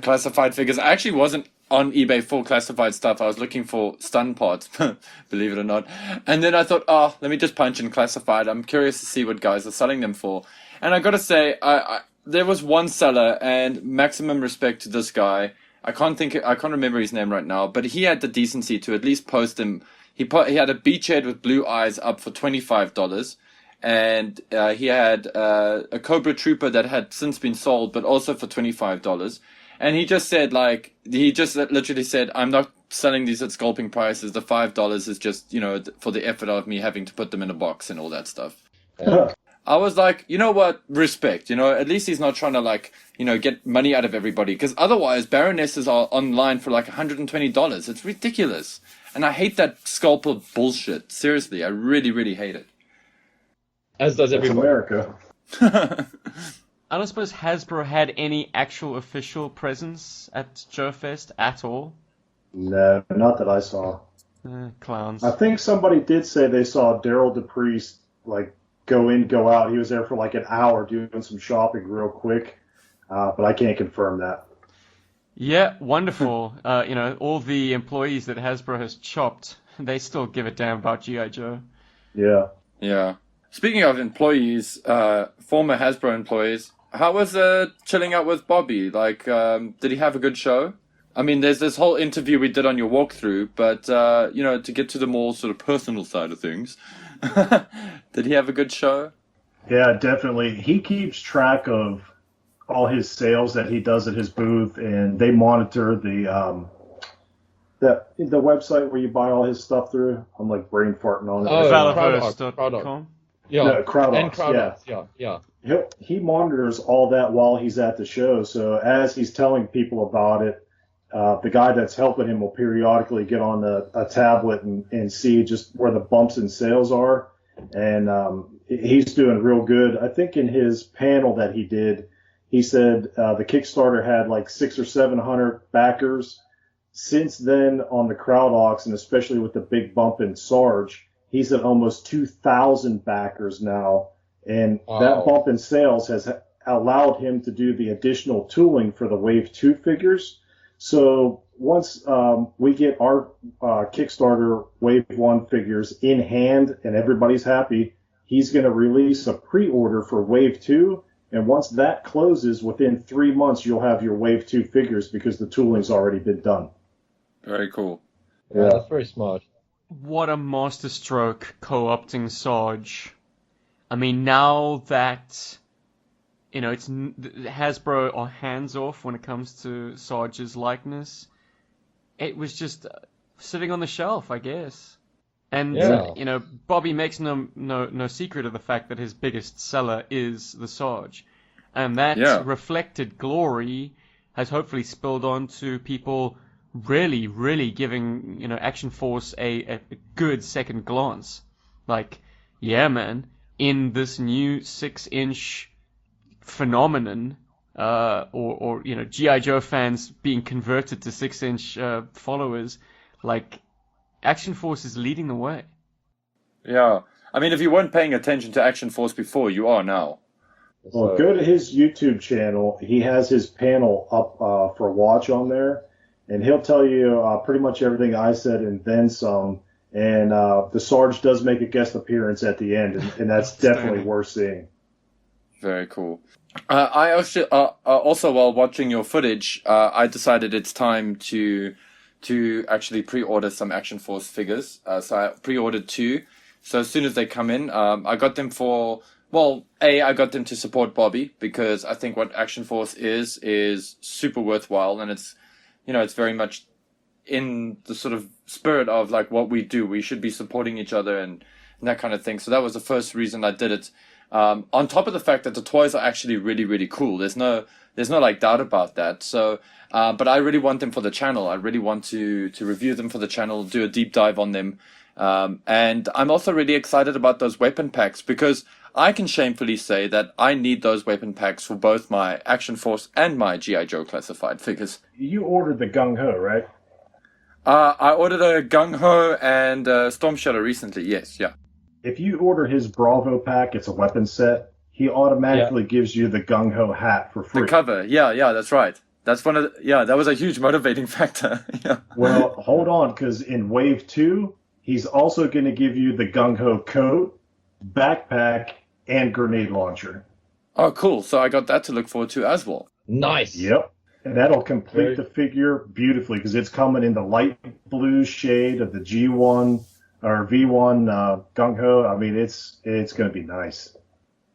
classified figures. I actually wasn't on eBay for classified stuff. I was looking for stun parts, believe it or not. And then I thought, let me just punch in classified. I'm curious to see what guys are selling them for. And I gotta say, there was one seller, and maximum respect to this guy. I can't remember his name right now, but he had the decency to at least post him. He had a beachhead with blue eyes up for $25. And he had a Cobra Trooper that had since been sold, but also for $25. And he just said, literally said, I'm not selling these at scalping prices. The $5 is just, for the effort of me having to put them in a box and all that stuff. I was like, you know what? Respect. At least he's not trying to get money out of everybody. Because otherwise, Baronesses are online for like $120. It's ridiculous. And I hate that scalper bullshit. Seriously, I really, really hate it. As does It's everybody. America. I don't suppose Hasbro had any actual official presence at JoeFest at all. No, not that I saw. Clowns. I think somebody did say they saw Daryl DePriest go in, go out. He was there for like an hour doing some shopping real quick, but I can't confirm that. Yeah, wonderful. All the employees that Hasbro has chopped, they still give a damn about G.I. Joe. Yeah. Yeah. Speaking of employees, former Hasbro employees, how was chilling out with Bobby? Did he have a good show? I mean, there's this whole interview we did on your walkthrough, but, to get to the more sort of personal side of things, did he have a good show? Yeah, definitely. He keeps track of all his sales that he does at his booth, and they monitor the website where you buy all his stuff through. I'm like brain farting on it. Valorverse.com. Yeah, No, CrowdOps, and CrowdOps, yeah. He monitors all that while he's at the show. So as he's telling people about it, the guy that's helping him will periodically get on a tablet and see just where the bumps in sales are. And he's doing real good. I think in his panel that he did, he said the Kickstarter had like 600 or 700 backers. Since then, on the CrowdOps, and especially with the big bump in Sarge, he's at almost 2,000 backers now. And that bump in sales has allowed him to do the additional tooling for the Wave 2 figures. So once we get our Kickstarter Wave 1 figures in hand and everybody's happy, he's going to release a pre-order for Wave 2. And once that closes, within 3 months, you'll have your Wave 2 figures because the tooling's already been done. Very cool. Yeah, that's very smart. What a masterstroke co-opting Sarge. I mean, now that, it's Hasbro are hands off when it comes to Sarge's likeness, it was just sitting on the shelf, I guess. And, Bobby makes no secret of the fact that his biggest seller is the Sarge. And that reflected glory has hopefully spilled on to people really, really giving, Action Force a good second glance. Yeah, man, in this new 6-inch phenomenon, or G.I. Joe fans being converted to 6-inch followers, Action Force is leading the way. Yeah. I mean, if you weren't paying attention to Action Force before, you are now. Well, go to his YouTube channel. He has his panel up for watch on there, and he'll tell you pretty much everything I said and then some. And the Sarge does make a guest appearance at the end, and that's definitely worth seeing. Very cool. I also, while watching your footage, I decided it's time to actually pre-order some Action Force figures. So I pre-ordered 2. So as soon as they come in, I got them for, well, I got them to support Bobby, because I think what Action Force is super worthwhile, and it's, it's very much in the sort of spirit of like what we do. We should be supporting each other and that kind of thing. So that was the first reason I did it. On top of the fact that the toys are actually really, really cool. There's no like doubt about that. So, but I really want them for the channel. I really want to review them for the channel, do a deep dive on them. And I'm also really excited about those weapon packs, because I can shamefully say that I need those weapon packs for both my Action Force and my G.I. Joe classified figures. You ordered the Gung Ho, right? I ordered a Gung Ho and Storm Shadow recently. Yes, yeah. If you order his Bravo pack, it's a weapon set. He automatically gives you the Gung Ho hat for free. The cover, yeah, that's right. That's one of that was a huge motivating factor. Yeah. Well, hold on, because in Wave 2, he's also going to give you the Gung Ho coat, backpack, and grenade launcher. Oh, cool. So I got that to look forward to as well. Nice. Yep. And that'll complete the figure beautifully, because it's coming in the light blue shade of the G1 or V1 Gung Ho. I mean, it's going to be nice.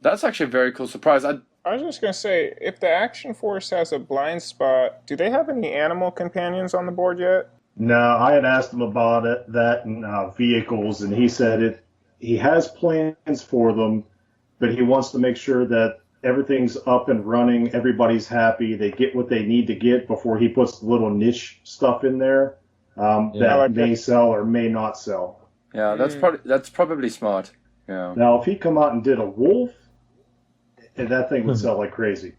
That's actually a very cool surprise. I was just going to say, if the Action Force has a blind spot, do they have any animal companions on the board yet? No, I had asked him about that and vehicles, and he said he has plans for them, but he wants to make sure that everything's up and running, everybody's happy, they get what they need to get before he puts the little niche stuff in there that may sell or may not sell. Yeah, that's probably smart. Yeah. Now, if he come out and did a wolf, that thing would sell like crazy.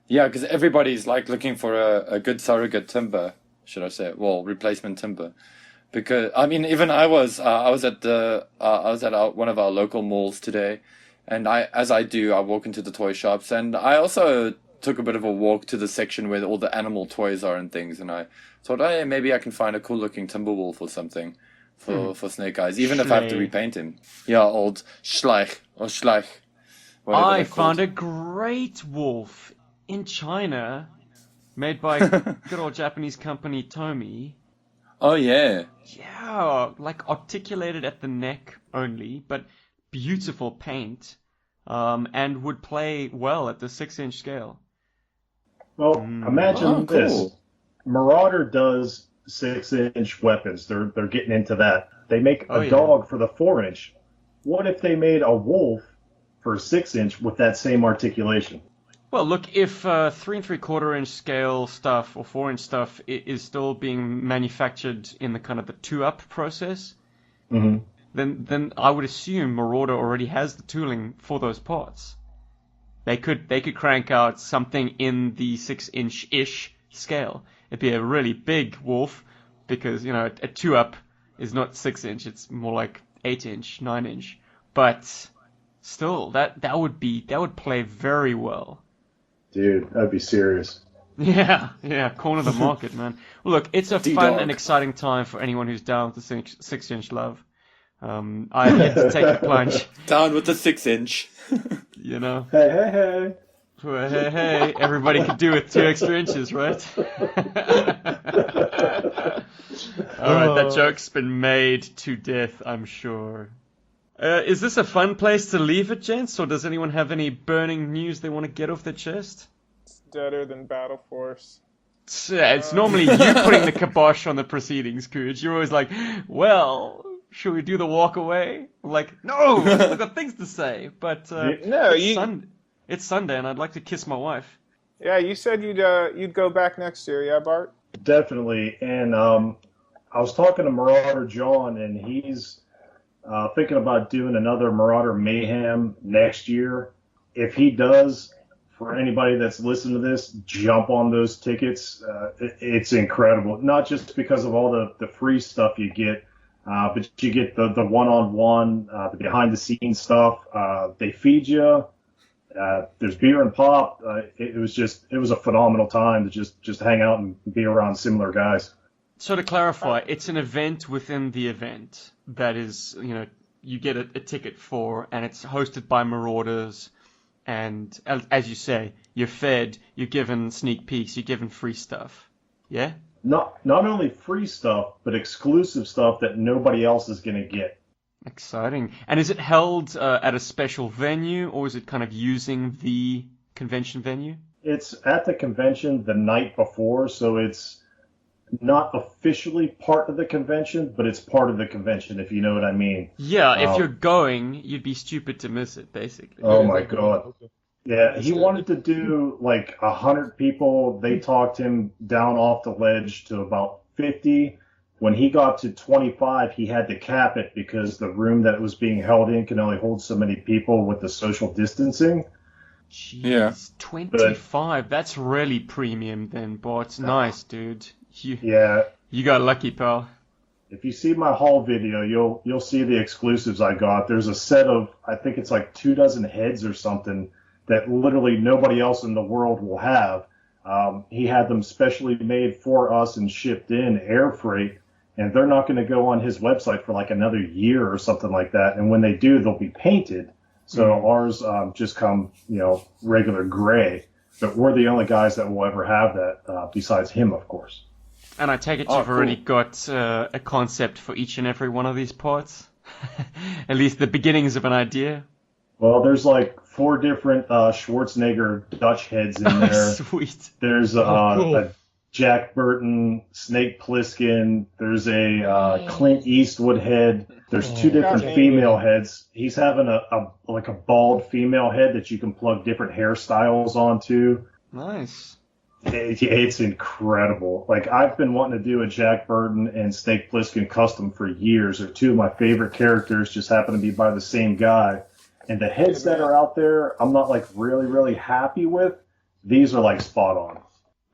Yeah, because everybody's like looking for a good surrogate timber, should I say? Well, replacement timber. Because I mean, even I was at one of our local malls today. And as I do, I walk into the toy shops, and I also took a bit of a walk to the section where all the animal toys are and things, and I thought, hey, maybe I can find a cool looking Timberwolf or something for Snake Eyes, even if I have to repaint him. Yeah, old Schleich or Schleich. I found a great wolf in China, made by good old Japanese company Tomy. Oh yeah. Yeah, like articulated at the neck only, but beautiful paint, and would play well at the 6-inch scale. Well, imagine this. Cool. Marauder does 6-inch weapons. They're getting into that. They make a dog for the 4-inch. What if they made a wolf for 6-inch with that same articulation? Well, look, if 3 3/4-inch scale stuff or 4-inch stuff is still being manufactured in the kind of the 2-up process, then I would assume Marauder already has the tooling for those parts. They could crank out something in the 6-inch-ish scale. It'd be a really big wolf, because a 2-up is not 6-inch. It's more like 8-inch, 9-inch. But still, that would play very well. Dude, that'd be serious. Yeah, corner the market, man. Well, look, it's a fun and exciting time for anyone who's down with the 6-inch love. I had to take a plunge. Down with the 6-inch. Hey. Hey, everybody could do with 2 extra inches, right? Alright, that joke's been made to death, I'm sure. Is this a fun place to leave it, gents, or does anyone have any burning news they want to get off their chest? It's deader than Battle Force. It's normally you putting the kibosh on the proceedings, Cooge. You're always like, well, should we do the walk away? I'm like, no, I've got things to say. But it's Sunday, and I'd like to kiss my wife. Yeah, you said you'd go back next year, yeah, Bart? Definitely. And I was talking to Marauder John, and he's thinking about doing another Marauder Mayhem next year. If he does, for anybody that's listening to this, jump on those tickets. It's incredible. Not just because of all the free stuff you get, but you get the one-on-one, the behind-the-scenes stuff. They feed you. There's beer and pop. It was a phenomenal time to just hang out and be around similar guys. So to clarify, it's an event within the event that is, you get a ticket for, and it's hosted by Marauders, and as you say, you're fed, you're given sneak peeks, you're given free stuff. Yeah? Not only free stuff, but exclusive stuff that nobody else is going to get. Exciting. And is it held at a special venue, or is it kind of using the convention venue? It's at the convention the night before, so it's not officially part of the convention, but it's part of the convention, if you know what I mean. Yeah, if you're going, you'd be stupid to miss it, basically. Oh my God. Yeah, he wanted to do like 100 people. They talked him down off the ledge to about 50. When he got to 25, he had to cap it because the room that it was being held in can only hold so many people with the social distancing. Jeez, Yeah. 25. That's really premium then, Bart. Nice, dude. Yeah. You got lucky, pal. If you see my haul video, you'll see the exclusives I got. There's a set of, I think it's like 24 heads or something that literally nobody else in the world will have. He had them specially made for us and shipped in air freight, and they're not going to go on his website for like another year or something like that. And when they do, they'll be painted. So ours just come, regular gray. But we're the only guys that will ever have that, besides him, of course. And I take it you've already got a concept for each and every one of these parts? At least the beginnings of an idea? Well, there's like 4 different Schwarzenegger Dutch heads in there. Sweet. There's a Jack Burton, Snake Plissken. There's a Clint Eastwood head. There's 2 different female heads. He's having a bald female head that you can plug different hairstyles onto. Nice. It's incredible. Like, I've been wanting to do a Jack Burton and Snake Plissken custom for years. They're 2 of my favorite characters, just happen to be by the same guy. And the heads that are out there, I'm not like really, really happy with. These are like spot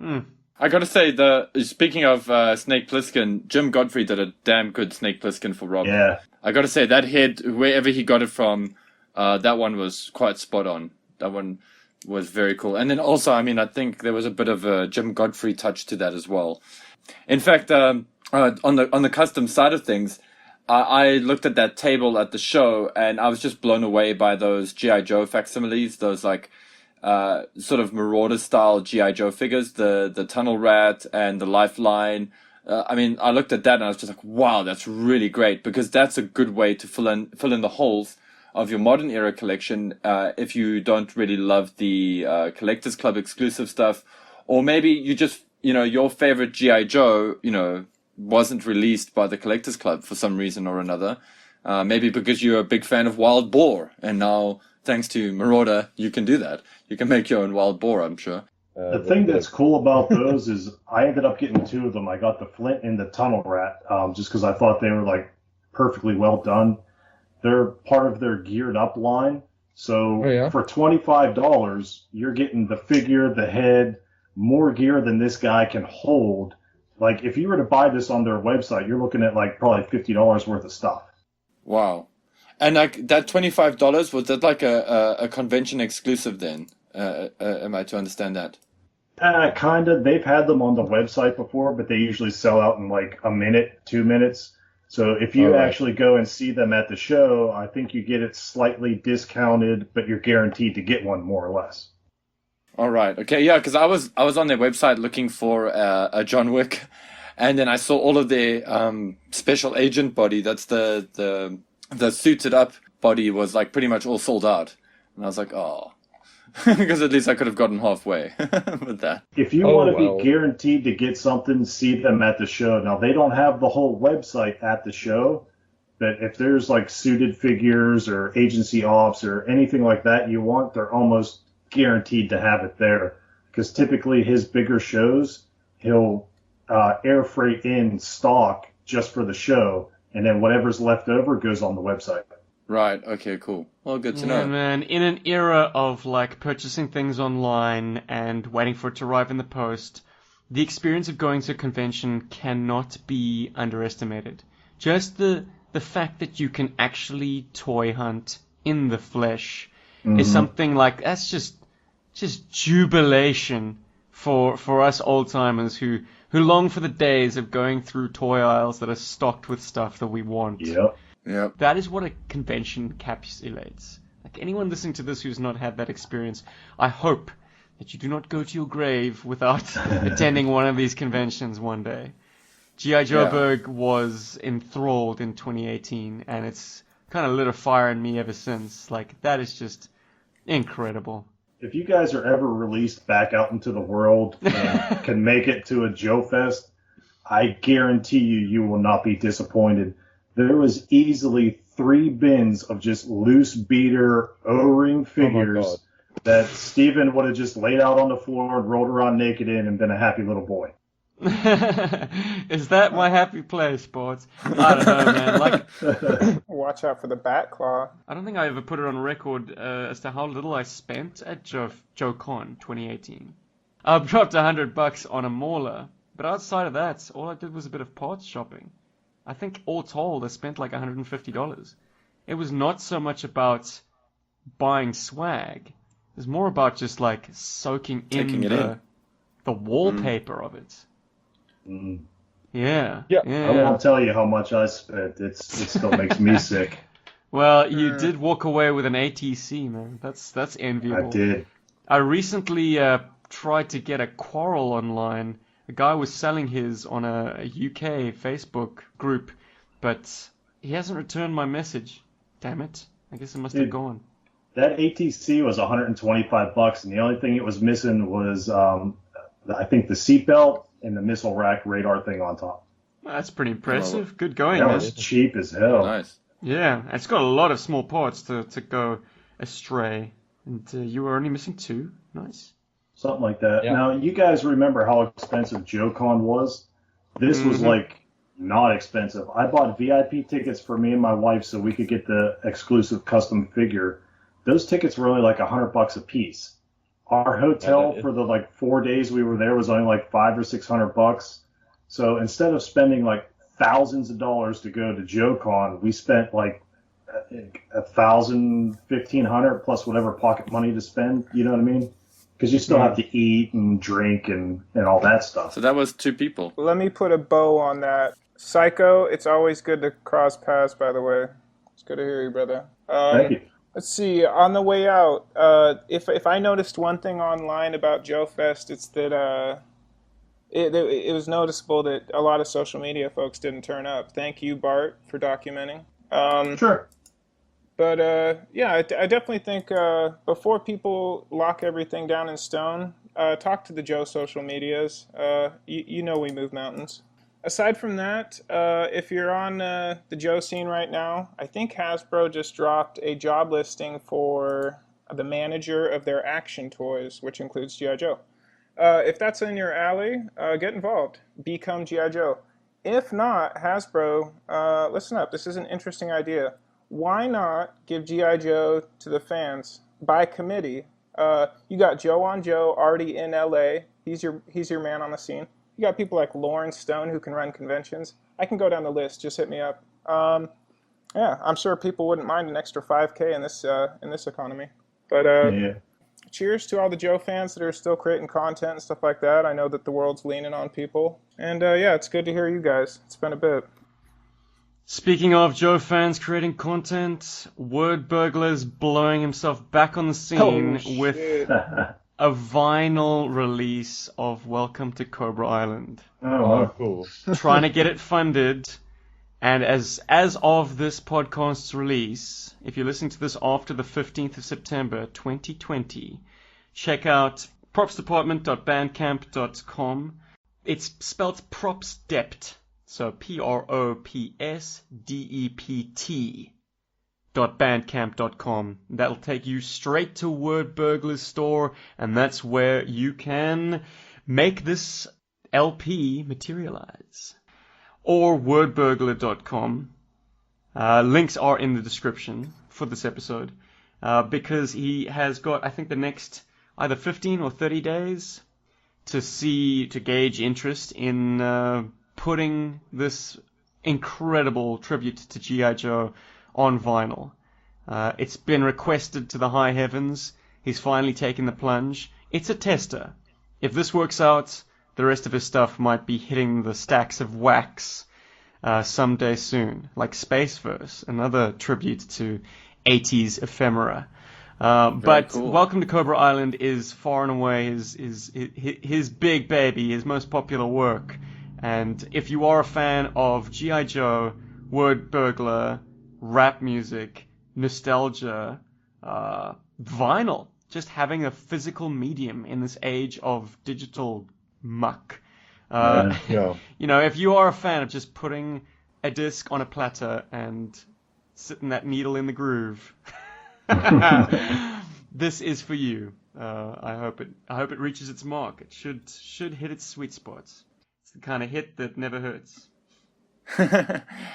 on. I gotta say, speaking of Snake Plissken, Jim Godfrey did a damn good Snake Plissken for Rob. Yeah. I gotta say, that head, wherever he got it from, that one was quite spot on. That one was very cool. And then also, I mean, I think there was a bit of a Jim Godfrey touch to that as well. In fact, on the custom side of things, I looked at that table at the show, and I was just blown away by those G.I. Joe facsimiles, those like sort of Marauder style G.I. Joe figures, the Tunnel Rat and the Lifeline. I mean, I looked at that and I was just like, wow, that's really great, because that's a good way to fill in the holes of your modern era collection if you don't really love the Collectors Club exclusive stuff, or maybe you just, your favorite G.I. Joe, wasn't released by the Collectors Club for some reason or another. Maybe because you're a big fan of Wild Boar, and now, thanks to Marauder, you can do that. You can make your own Wild Boar, I'm sure. The thing that's cool about those is I ended up getting 2 of them. I got the Flint and the Tunnel Rat, just because I thought they were like perfectly well done. They're part of their geared up line. So for $25, you're getting the figure, the head, more gear than this guy can hold. Like, if you were to buy this on their website, you're looking at like probably $50 worth of stuff. Wow. And like that $25, was that like a convention exclusive then? Am I to understand that? Kind of. They've had them on the website before, but they usually sell out in like a minute, 2 minutes. So if you actually go and see them at the show, I think you get it slightly discounted, but you're guaranteed to get one more or less. All right. Okay. Yeah. Because I was on their website looking for a John Wick, and then I saw all of their special agent body. That's the suited up body was like pretty much all sold out, and I was like, oh, because at least I could have gotten halfway with that. If you want to be guaranteed to get something, see them at the show. Now they don't have the whole website at the show, but if there's like suited figures or agency offs or anything like that you want, they're almost guaranteed to have it there, because typically his bigger shows he'll air freight in stock just for the show, and then whatever's left over goes on the website. Right. Okay. Cool. Well, good to know. Yeah, man. In an era of like purchasing things online and waiting for it to arrive in the post, the experience of going to a convention cannot be underestimated. Just the fact that you can actually toy hunt in the flesh is something like, that's just jubilation for us old timers who who long for the days of going through toy aisles that are stocked with stuff that we want. Yep. That is what a convention encapsulates. Like anyone listening to this who's not had that experience, I hope that you do not go to your grave without attending one of these conventions one day. G.I. Joburg was enthralled in 2018, and it's kind of lit a fire in me ever since. Like, that is just incredible. If you guys are ever released back out into the world and can make it to a JoeFest, I guarantee you will not be disappointed. There was easily 3 bins of just loose beater O-ring figures that Steven would have just laid out on the floor and rolled around naked in and been a happy little boy. Is that my happy place, Bart? I don't know, man. Like, watch out for the bat claw. I don't think I ever put it on record as to how little I spent at JoeCon 2018. I dropped $100 on a mauler, but outside of that, all I did was a bit of parts shopping. I think all told, I spent like $150. It was not so much about buying swag. It was more about just like soaking in the wallpaper of it. Mm. Yeah. I won't tell you how much I spent. It still makes me sick. Well, you did walk away with an ATC, man. That's enviable. I did. I recently tried to get a quarrel online. A guy was selling his on a UK Facebook group, but he hasn't returned my message. Damn it. I guess it must have gone. That ATC was $125, and the only thing it was missing was, I think, the seatbelt and the missile rack radar thing on top. That's pretty impressive. Good going, That man. was cheap as hell. Nice. Yeah, it's got a lot of small parts to go astray, and you were only missing 2. Nice. Something like that. Yeah. Now, you guys remember how expensive JoeCon was? This was like not expensive. I bought VIP tickets for me and my wife so we could get the exclusive custom figure. Those tickets were only like $100 a piece. Our hotel for the like 4 days we were there was only like $500 or $600. So instead of spending like thousands of dollars to go to JoeCon, we spent like $1,000, $1,500 plus whatever pocket money to spend. You know what I mean? Because you still have to eat and drink and all that stuff. So that was 2 people. Let me put a bow on that. Psycho, it's always good to cross paths, by the way. It's good to hear you, brother. Thank you. Let's see, on the way out, if I noticed one thing online about JoeFest, it's that it was noticeable that a lot of social media folks didn't turn up. Thank you, Bart, for documenting. Sure. But yeah, I definitely think before people lock everything down in stone, talk to the Joe social medias. You know we move mountains. Aside from that, if you're on the Joe scene right now, I think Hasbro just dropped a job listing for the manager of their action toys, which includes G.I. Joe. If that's in your alley, get involved. Become G.I. Joe. If not, Hasbro, listen up. This is an interesting idea. Why not give G.I. Joe to the fans by committee? You got Joe on Joe already in L.A. He's your man on the scene. You got people like Lauren Stone who can run conventions. I can go down the list. Just hit me up. Yeah, I'm sure people wouldn't mind an extra $5K in this economy. But cheers to all the Joe fans that are still creating content and stuff like that. I know that the world's leaning on people. And yeah, it's good to hear you guys. It's been a bit. Speaking of Joe fans creating content, Wordburglar's blowing himself back on the scene with a vinyl release of Welcome to Cobra Island. Oh, cool. Trying to get it funded, and as of this podcast's release, if you're listening to this after the 15th of September 2020, check out propsdepartment.bandcamp.com. It's spelled propsdept, so PROPSDEPT. .bandcamp.com. That'll take you straight to Wordburglar's store, and that's where you can make this LP materialize. Or wordburglar.com. Links are in the description for this episode, because he has got, I think, the next either 15 or 30 days to gauge interest in putting this incredible tribute to G.I. Joe on vinyl. It's been requested to the high heavens. He's finally taken the plunge. It's a tester. If this works out, the rest of his stuff might be hitting the stacks of wax someday soon, like Spaceverse, another tribute to 80s ephemera. But cool. Welcome to Cobra Island is far and away his big baby, his most popular work. And if you are a fan of G.I. Joe, Wordburglar, rap music, nostalgia, vinyl, just having a physical medium in this age of digital muck. You know, if you are a fan of just putting a disc on a platter and sitting that needle in the groove, this is for you. I hope it reaches its mark. It should hit its sweet spots. It's the kind of hit that never hurts.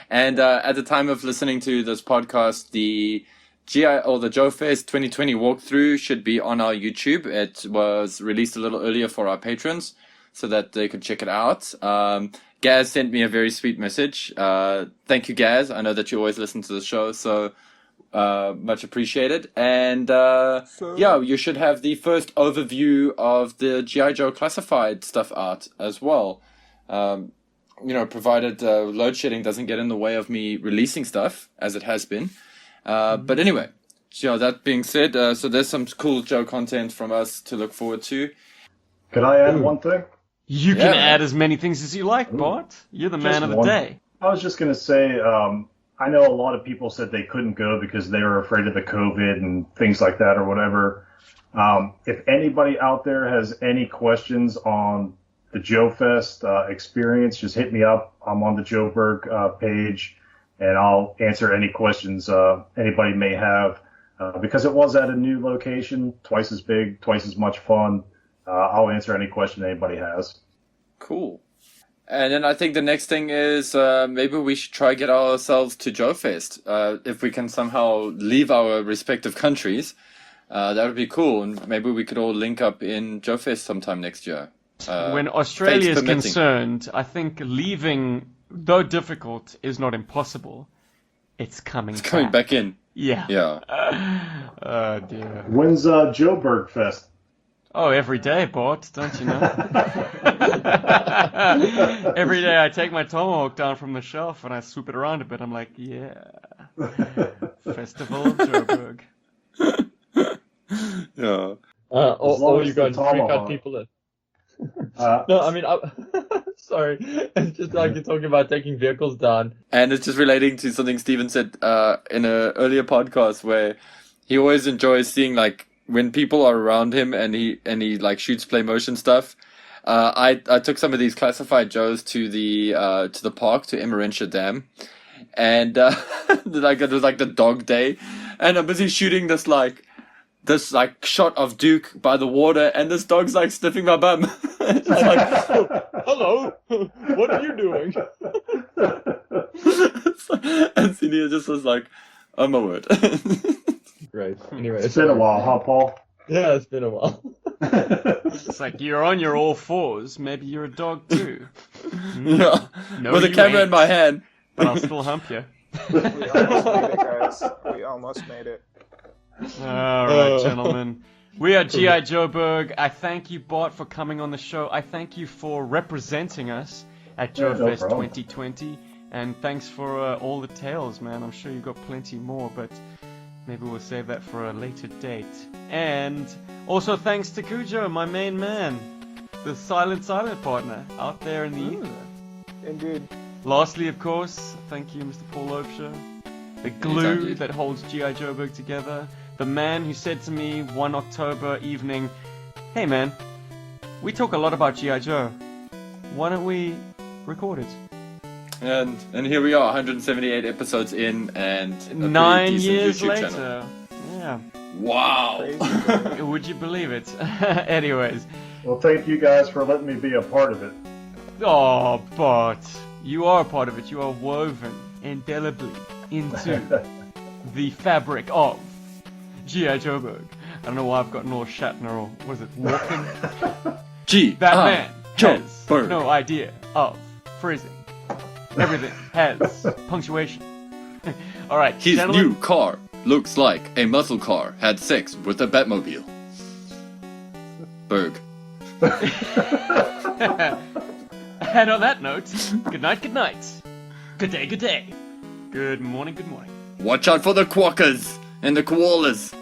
And at the time of listening to this podcast, the JoeFest 2020 walkthrough should be on our YouTube. It was released a little earlier for our patrons so that they could check it out. Gaz sent me a very sweet message. Thank you, Gaz. I know that you always listen to the show, so much appreciated. And you should have the first overview of the G.I. Joe classified stuff out as well. Provided load shedding doesn't get in the way of me releasing stuff, as it has been. But anyway, that being said, so there's some cool Joe content from us to look forward to. Could I add one thing? You can add as many things as you like, Bart. You're the man of the day. I was just going to say, I know a lot of people said they couldn't go because they were afraid of the COVID and things like that or whatever. If anybody out there has any questions on the JoeFest experience, just hit me up. I'm on the Joburg page, and I'll answer any questions anybody may have. Because it was at a new location, twice as big, twice as much fun. I'll answer any question anybody has. Cool. And then I think the next thing is maybe we should try get ourselves to JoeFest. If we can somehow leave our respective countries, that would be cool. And maybe we could all link up in JoeFest sometime next year. When Australia is concerned, I think leaving, though difficult, is not impossible. It's coming back in. Yeah. Yeah. Oh, dear. When's Joburg Fest? Oh, every day, Bart, don't you know? Every day I take my tomahawk down from the shelf and I swoop it around a bit. I'm like, yeah. Festival of Joburg. Yeah. Or you go and freak out people in. No, I mean, sorry. It's just like you're talking about taking vehicles down. And it's just relating to something Steven said in an earlier podcast where he always enjoys seeing, like, when people are around him and he like shoots play motion stuff. I took some of these classified Joes to the park, to Emerentia Dam, and like it was like the dog day, and I'm busy shooting this shot of Duke by the water, and this dog's like sniffing my bum. It's like, oh, hello, what are you doing? And Celia just was like, oh my word. Right. Anyway, it's been a while, huh, Paul? Yeah, it's been a while. It's like you're on your all fours. Maybe you're a dog too. Yeah. No, with a camera in my hand. But I'll still hump you. We almost made it, guys. We almost made it. All right, gentlemen. We are G.I. Joburg. I thank you, Bart, for coming on the show. I thank you for representing us at JoeFest 2020. And thanks for all the tales, man. I'm sure you've got plenty more, but maybe we'll save that for a later date. And also thanks to Cujo, my main man, the silent partner out there in the ether. Indeed. Lastly, of course, thank you, Mr. Paul Loebscher, the glue that holds G.I. Joburg together, the man who said to me one October evening, hey man, we talk a lot about G.I. Joe. Why don't we record it? And here we are, 178 episodes in, and a 9 years YouTube later. channel. Yeah. Wow. Would you believe it? Anyways. Well, thank you guys for letting me be a part of it. Oh, Bart, you are a part of it. You are woven indelibly into the fabric of G.I. Joburg. I don't know why I've gotten all Shatner or, what is it, Walken? That man has no idea of phrasing. Everything has punctuation. Alright, his gentlemen. new car looks like a muscle car had sex with a Batmobile. Berg. And on that note, good night, good night. Good day, good day. Good morning, good morning. Watch out for the quackers and the koalas.